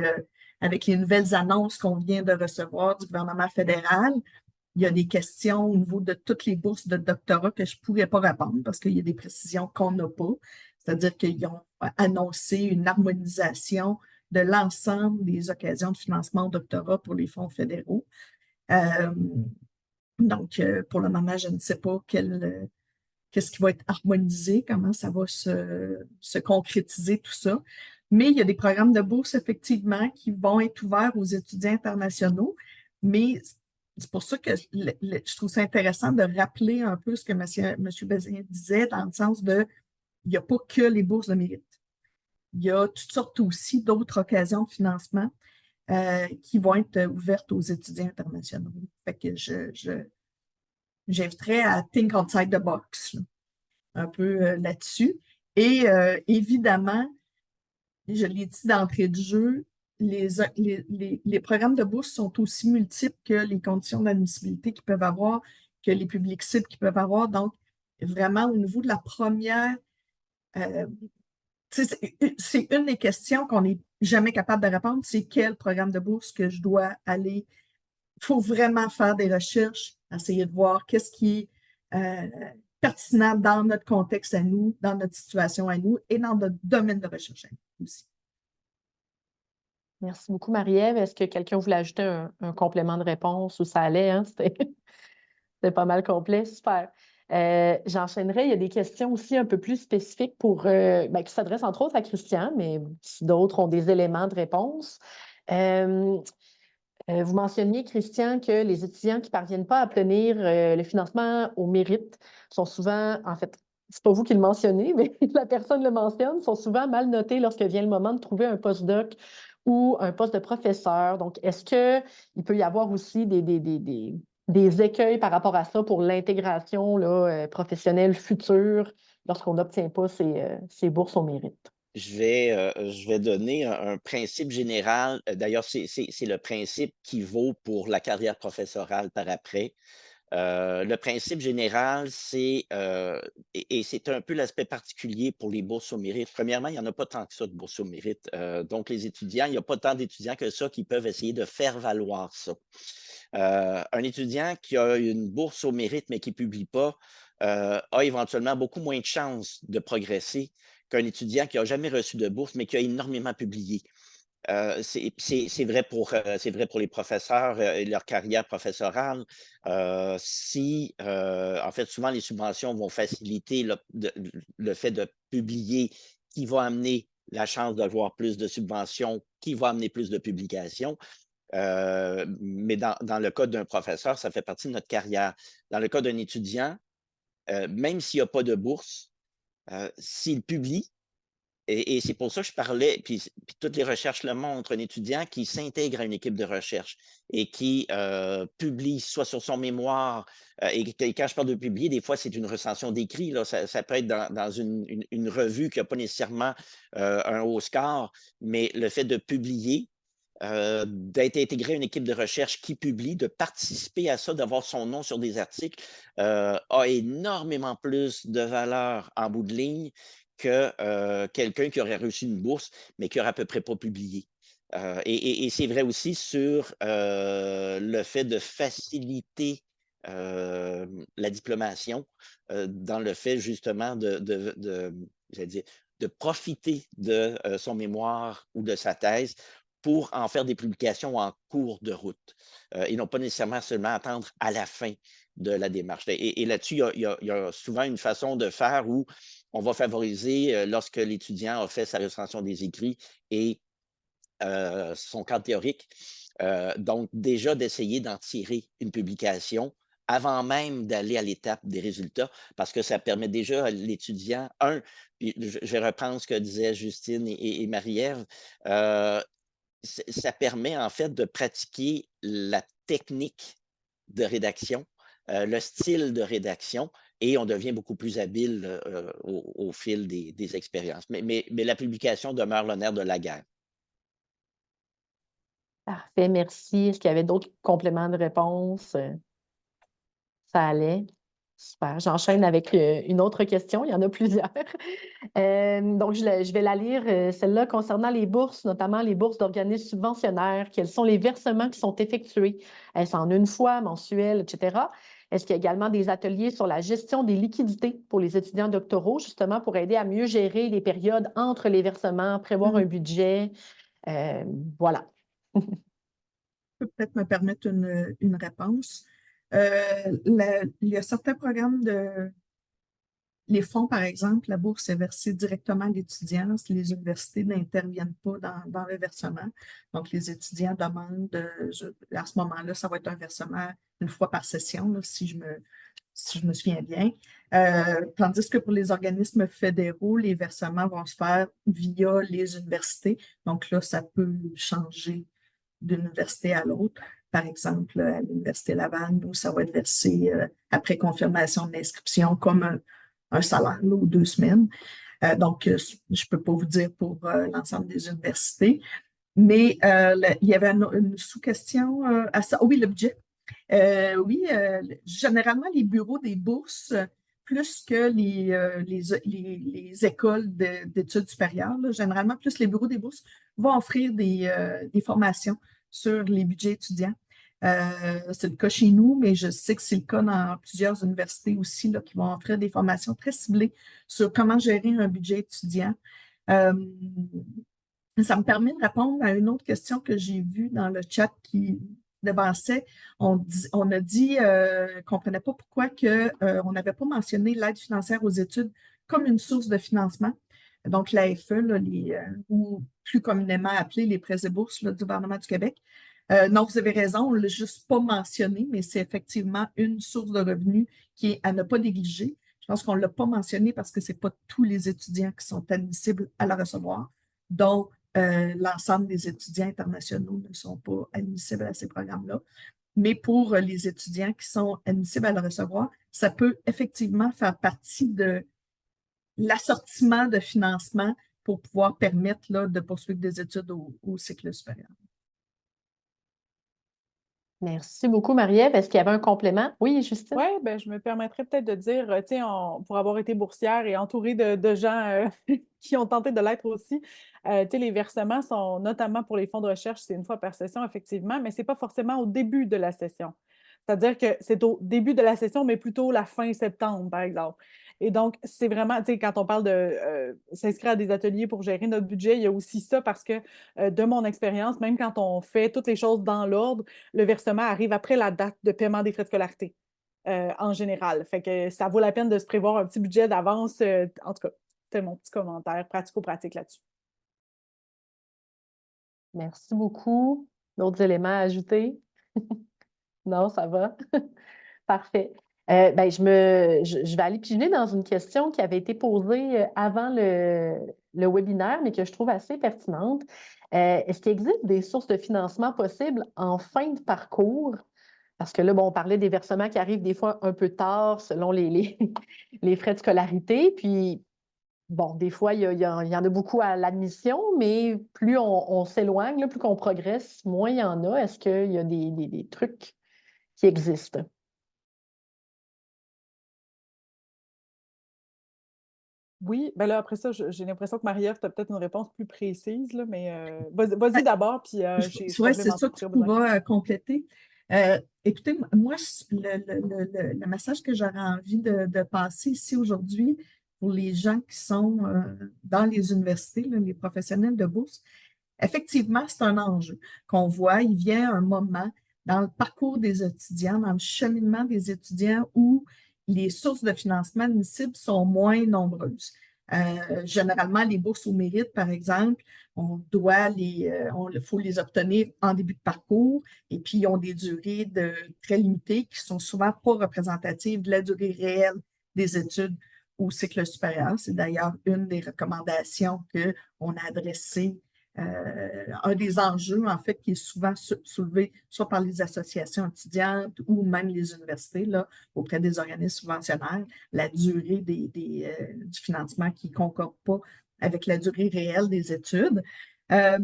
avec les nouvelles annonces qu'on vient de recevoir du gouvernement fédéral, il y a des questions au niveau de toutes les bourses de doctorat que je ne pourrais pas répondre parce qu'il y a des précisions qu'on n'a pas. C'est-à-dire qu'ils ont annoncé une harmonisation de l'ensemble des occasions de financement au doctorat pour les fonds fédéraux. Pour le moment, je ne sais pas qu'est-ce qui va être harmonisé, comment ça va se concrétiser, tout ça. Mais il y a des programmes de bourse, effectivement, qui vont être ouverts aux étudiants internationaux. Mais c'est pour ça que je trouve ça intéressant de rappeler un peu ce que M. Bézin disait, dans le sens de il n'y a pas que les bourses de mérite. Il y a toutes sortes aussi d'autres occasions de financement qui vont être ouvertes aux étudiants internationaux. Fait que j'inviterais à think outside the box, là, un peu là-dessus. Et évidemment, je l'ai dit d'entrée de jeu, les programmes de bourse sont aussi multiples que les conditions d'admissibilité qu'ils peuvent avoir, que les publics cibles qu'ils peuvent avoir. Donc, vraiment, au niveau de la première, c'est une des questions qu'on n'est jamais capable de répondre, c'est quel programme de bourse que je dois aller. Il faut vraiment faire des recherches, essayer de voir qu'est-ce qui est pertinent dans notre contexte à nous, dans notre situation à nous et dans notre domaine de recherche à nous aussi. Merci beaucoup, Marie-Ève. Est-ce que quelqu'un voulait ajouter un complément de réponse ou ça allait? Hein? C'était pas mal complet. Super. J'enchaînerai. Il y a des questions aussi un peu plus spécifiques qui s'adressent entre autres à Christian, mais si d'autres ont des éléments de réponse. Vous mentionniez, Christian, que les étudiants qui ne parviennent pas à obtenir le financement au mérite sont souvent, en fait, c'est pas vous qui le mentionnez, mais la personne le mentionne, sont souvent mal notés lorsque vient le moment de trouver un postdoc ou un poste de professeur. Donc, est-ce qu'il peut y avoir aussi des écueils par rapport à ça pour l'intégration professionnelle future lorsqu'on n'obtient pas ces bourses au mérite? Je vais donner un principe général. D'ailleurs, c'est le principe qui vaut pour la carrière professorale par après. Le principe général, et c'est un peu l'aspect particulier pour les bourses au mérite. Premièrement, il n'y en a pas tant que ça de bourses au mérite. Donc, les étudiants, il n'y a pas tant d'étudiants que ça qui peuvent essayer de faire valoir ça. Un étudiant qui a une bourse au mérite mais qui ne publie pas a éventuellement beaucoup moins de chances de progresser qu'un étudiant qui n'a jamais reçu de bourse mais qui a énormément publié. C'est vrai pour les professeurs et leur carrière professorale. En fait, souvent, les subventions vont faciliter le fait de publier qui va amener la chance d'avoir plus de subventions, qui va amener plus de publications. Mais dans le cas d'un professeur, ça fait partie de notre carrière. Dans le cas d'un étudiant, même s'il n'y a pas de bourse, s'il publie, et c'est pour ça que je parlais, puis toutes les recherches le montrent, un étudiant qui s'intègre à une équipe de recherche et qui publie soit sur son mémoire, et quand je parle de publier, des fois, c'est une recension d'écrit, là, ça peut être dans une revue qui n'a pas nécessairement un haut score, mais le fait de publier, d'être intégré à une équipe de recherche qui publie, de participer à ça, d'avoir son nom sur des articles, a énormément plus de valeur en bout de ligne que quelqu'un qui aurait reçu une bourse, mais qui n'aurait à peu près pas publié. Et c'est vrai aussi sur le fait de faciliter la diplomation, dans le fait justement j'allais dire, de profiter de son mémoire ou de sa thèse pour en faire des publications en cours de route et non pas nécessairement seulement attendre à la fin de la démarche. Et là-dessus, il y a souvent une façon de faire où on va favoriser, lorsque l'étudiant a fait sa recension des écrits et son cadre théorique. Donc, déjà d'essayer d'en tirer une publication avant même d'aller à l'étape des résultats, parce que ça permet déjà à l'étudiant, puis je vais reprendre ce que disaient Justine et Marie-Ève, ça permet en fait de pratiquer la technique de rédaction, le style de rédaction, et on devient beaucoup plus habile au fil des expériences. Mais la publication demeure le nerf de la guerre. Parfait, merci. Est-ce qu'il y avait d'autres compléments de réponse? Ça allait? Super. J'enchaîne avec une autre question. Il y en a plusieurs. Donc, je vais la lire, celle-là concernant les bourses, notamment les bourses d'organismes subventionnaires. Quels sont les versements qui sont effectués? Est-ce en une fois, mensuel, etc.? Est-ce qu'il y a également des ateliers sur la gestion des liquidités pour les étudiants doctoraux, justement pour aider à mieux gérer les périodes entre les versements, prévoir un budget? Euh, voilà. Peux peut-être me permettre une réponse. Il y a certains programmes les fonds, par exemple, la bourse est versée directement à l'étudiant. Les universités n'interviennent pas dans le versement. Donc, les étudiants demandent, à ce moment-là, ça va être un versement une fois par session, là, si je me souviens bien. Tandis que pour les organismes fédéraux, les versements vont se faire via les universités. Donc là, ça peut changer d'une université à l'autre. Par exemple, à l'Université Laval, où ça va être versé après confirmation de l'inscription comme un salaire là, ou 2 semaines. Donc, je ne peux pas vous dire pour l'ensemble des universités. Mais il y avait une sous-question à ça. Oh oui, le budget. Oui, généralement, les bureaux des bourses, plus que les écoles d'études supérieures, là, généralement, plus les bureaux des bourses vont offrir des formations sur les budgets étudiants. C'est le cas chez nous, mais je sais que c'est le cas dans plusieurs universités aussi là, qui vont offrir des formations très ciblées sur comment gérer un budget étudiant. Euh, Ça me permet de répondre à une autre question que j'ai vue dans le chat qui devançait. On a dit qu'on ne comprenait pas pourquoi on n'avait pas mentionné l'aide financière aux études comme une source de financement. Donc, l'AFE, là, ou plus communément appelé les prêts et bourses là, du gouvernement du Québec. Non, vous avez raison, on ne l'a juste pas mentionné, mais c'est effectivement une source de revenus qui est à ne pas négliger. Je pense qu'on ne l'a pas mentionné parce que ce n'est pas tous les étudiants qui sont admissibles à la recevoir. Donc, l'ensemble des étudiants internationaux ne sont pas admissibles à ces programmes-là. Mais pour les étudiants qui sont admissibles à le recevoir, ça peut effectivement faire partie de l'assortiment de financement pour pouvoir permettre là, de poursuivre des études au cycle supérieur. Merci beaucoup, Marie-Ève. Est-ce qu'il y avait un complément? Oui, Justine? Oui, ben, je me permettrais peut-être de dire, tu sais, pour avoir été boursière et entourée de gens qui ont tenté de l'être aussi, tu sais, les versements sont notamment pour les fonds de recherche, c'est une fois par session, effectivement, mais ce n'est pas forcément au début de la session. C'est-à-dire que c'est au début de la session, mais plutôt la fin septembre, par exemple. Et donc, c'est vraiment, tu sais, quand on parle de s'inscrire à des ateliers pour gérer notre budget, il y a aussi ça parce que, de mon expérience, même quand on fait toutes les choses dans l'ordre, le versement arrive après la date de paiement des frais de scolarité. En général. Fait que ça vaut la peine de se prévoir un petit budget d'avance. En tout cas, c'était mon petit commentaire pratico-pratique là-dessus. Merci beaucoup. D'autres éléments à ajouter? Non, ça va. Parfait. Ben, je vais aller piger dans une question qui avait été posée avant le webinaire, mais que je trouve assez pertinente. Est-ce qu'il existe des sources de financement possibles en fin de parcours? Parce que là, bon, on parlait des versements qui arrivent des fois un peu tard selon les frais de scolarité. Puis, bon, des fois, il y en a beaucoup à l'admission, mais plus on s'éloigne, là, plus qu'on progresse, moins il y en a. Est-ce qu'il y a des trucs qui existent? Oui, ben là, après ça, j'ai l'impression que Marie-Ève, tu as peut-être une réponse plus précise, là, mais vas-y d'abord, puis je Ouais, c'est complémente ça, si tu tu as besoin. pourras compléter. Écoutez, moi, le message que j'aurais envie de passer ici aujourd'hui pour les gens qui sont dans les universités, là, les professionnels de bourse, effectivement, c'est un enjeu qu'on voit. Il vient un moment dans le parcours des étudiants, dans le cheminement des étudiants où les sources de financement admissibles sont moins nombreuses. Généralement, les bourses au mérite, par exemple, on doit faut les obtenir en début de parcours et puis ils ont des durées très limitées qui sont souvent pas représentatives de la durée réelle des études au cycle supérieur. C'est d'ailleurs une des recommandations qu'on a adressées un des enjeux, en fait, qui est souvent soulevé soit par les associations étudiantes ou même les universités, là, auprès des organismes subventionnaires, la durée du financement qui ne concorde pas avec la durée réelle des études. Euh,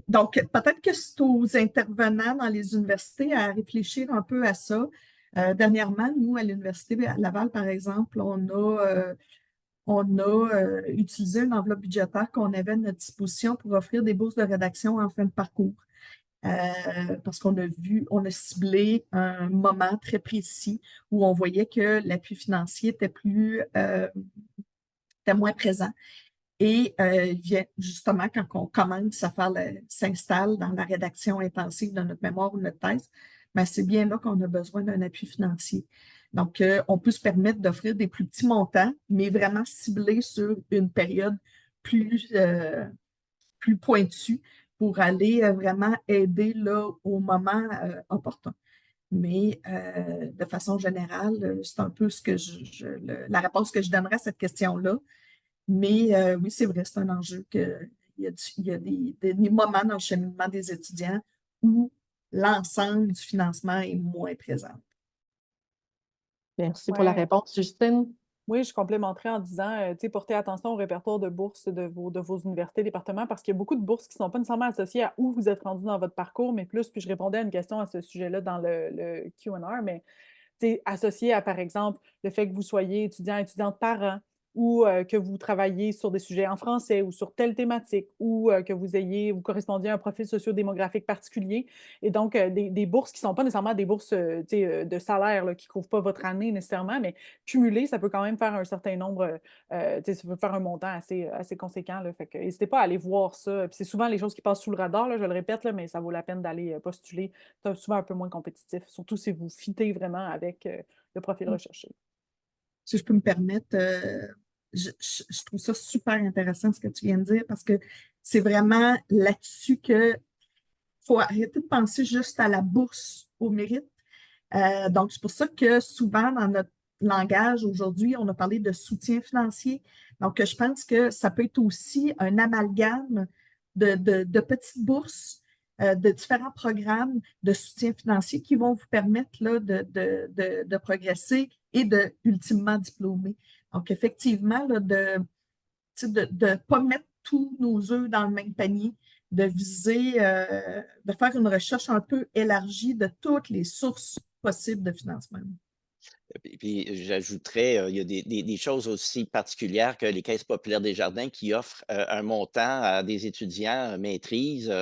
donc, peut-être que c'est aux intervenants dans les universités à réfléchir un peu à ça. Dernièrement, nous, à l'Université à Laval, par exemple, on a utilisé une enveloppe budgétaire qu'on avait à notre disposition pour offrir des bourses de rédaction en fin de parcours. Parce qu'on a ciblé un moment très précis où on voyait que l'appui financier était moins présent. Et justement, quand on commence à s'installe dans la rédaction intensive de notre mémoire ou de notre thèse, ben, c'est bien là qu'on a besoin d'un appui financier. Donc, on peut se permettre d'offrir des plus petits montants, mais vraiment ciblés sur une période plus, plus pointue pour aller vraiment aider là, au moment opportun. Mais de façon générale, c'est un peu la réponse que je donnerais à cette question-là. Mais oui, c'est vrai, c'est un enjeu il y a des moments dans le cheminement des étudiants où l'ensemble du financement est moins présent. Merci pour la Ouais. réponse, Justine. Oui, je complémenterais en disant, tu sais, portez attention au répertoire de bourses de vos universités, départements, parce qu'il y a beaucoup de bourses qui ne sont pas nécessairement associées à où vous êtes rendu dans votre parcours, mais plus, puis je répondais à une question à ce sujet-là dans le Q&A, mais associées à, par exemple, le fait que vous soyez étudiant, étudiante par an, ou que vous travaillez sur des sujets en français ou sur telle thématique, ou que vous correspondiez à un profil sociodémographique particulier. Et donc, des bourses qui ne sont pas nécessairement des bourses de salaire là, qui ne couvrent pas votre année nécessairement, mais cumulées, ça peut quand même faire un certain nombre, ça peut faire un montant assez conséquent. Là, fait que n'hésitez pas à aller voir ça. Puis c'est souvent les choses qui passent sous le radar, là, je le répète, là, mais ça vaut la peine d'aller postuler. C'est souvent un peu moins compétitif, surtout si vous fitez vraiment avec le profil recherché. Si je peux me permettre, je trouve ça super intéressant ce que tu viens de dire parce que c'est vraiment là-dessus qu'il faut arrêter de penser juste à la bourse au mérite. Donc, c'est pour ça que souvent dans notre langage aujourd'hui, on a parlé de soutien financier. Donc, je pense que ça peut être aussi un amalgame de petites bourses, de différents programmes de soutien financier qui vont vous permettre là, de progresser et de ultimement diplômer. Donc, effectivement, là, de ne pas mettre tous nos œufs dans le même panier, de viser, de faire une recherche un peu élargie de toutes les sources possibles de financement. Puis j'ajouterais, il y a des choses aussi particulières que les caisses populaires des jardins qui offrent un montant à des étudiants maîtrise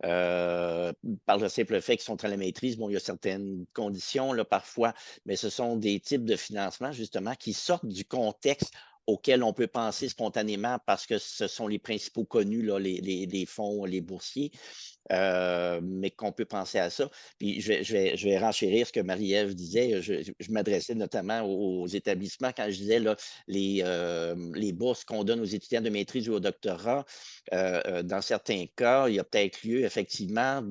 par le simple fait qu'ils sont à la maîtrise. Bon, il y a certaines conditions là, parfois, mais ce sont des types de financement justement qui sortent du contexte auquel on peut penser spontanément parce que ce sont les principaux connus, là, les fonds, les boursiers. Mais qu'on peut penser à ça. Puis je vais renchérir ce que Marie-Ève disait. Je m'adressais notamment aux établissements quand je disais là, les bourses qu'on donne aux étudiants de maîtrise ou au doctorat. Dans certains cas, il y a peut-être lieu effectivement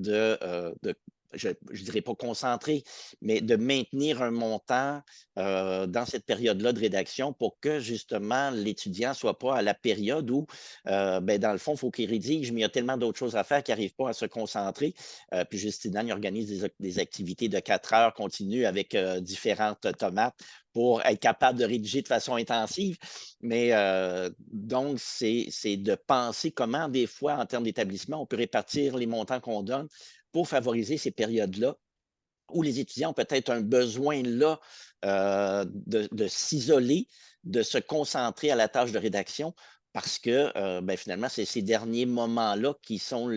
je ne dirais pas concentrer, mais de maintenir un montant dans cette période-là de rédaction pour que justement l'étudiant ne soit pas à la période où ben, dans le fond, il faut qu'il rédige, mais il y a tellement d'autres choses à faire qu'il n'arrive pas à se concentrer. Puis Justinane, il organise des activités de 4 heures continues avec différentes tomates pour être capable de rédiger de façon intensive. Mais donc, c'est de penser comment, des fois, en termes d'établissement, on peut répartir les montants qu'on donne pour favoriser ces périodes-là où les étudiants ont peut-être un besoin là de s'isoler, de se concentrer à la tâche de rédaction parce que finalement, c'est ces derniers moments-là qui sont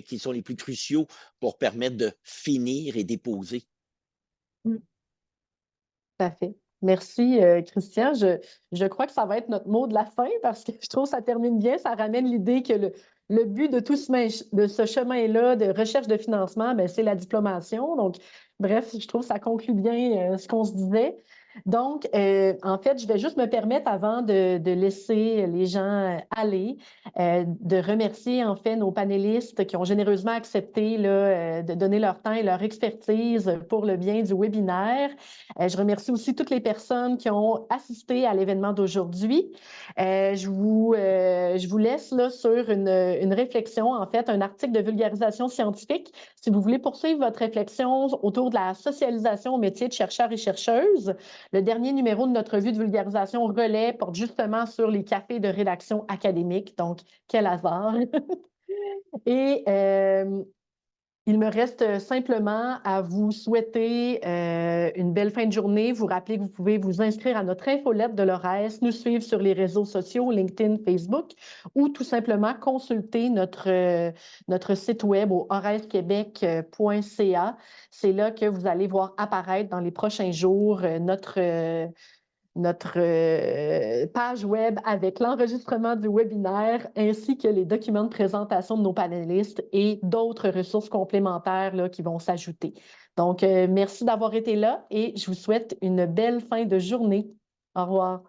qui sont les plus cruciaux pour permettre de finir et déposer. Tout à fait. Merci, Christian. Je crois que ça va être notre mot de la fin parce que je trouve que ça termine bien. Ça ramène l'idée que le but de tout de ce chemin-là de recherche de financement, c'est la diplomation. Donc, bref, je trouve que ça conclut bien ce qu'on se disait. Donc, en fait, je vais juste me permettre, avant de laisser les gens aller, de remercier en fait nos panélistes qui ont généreusement accepté là, de donner leur temps et leur expertise pour le bien du webinaire. Je remercie aussi toutes les personnes qui ont assisté à l'événement d'aujourd'hui. Je vous laisse là, sur une réflexion, en fait, un article de vulgarisation scientifique. Si vous voulez poursuivre votre réflexion autour de la socialisation au métier de chercheurs et chercheuses, le dernier numéro de notre revue de vulgarisation Relais porte justement sur les cafés de rédaction académique. Donc, quel hasard! Et il me reste simplement à vous souhaiter une belle fin de journée. Vous rappeler que vous pouvez vous inscrire à notre infolette de l'ORES, nous suivre sur les réseaux sociaux, LinkedIn, Facebook, ou tout simplement consulter notre site web au oresquebec.ca. C'est là que vous allez voir apparaître dans les prochains jours notre page web avec l'enregistrement du webinaire ainsi que les documents de présentation de nos panélistes et d'autres ressources complémentaires là, qui vont s'ajouter. Donc, merci d'avoir été là et je vous souhaite une belle fin de journée. Au revoir.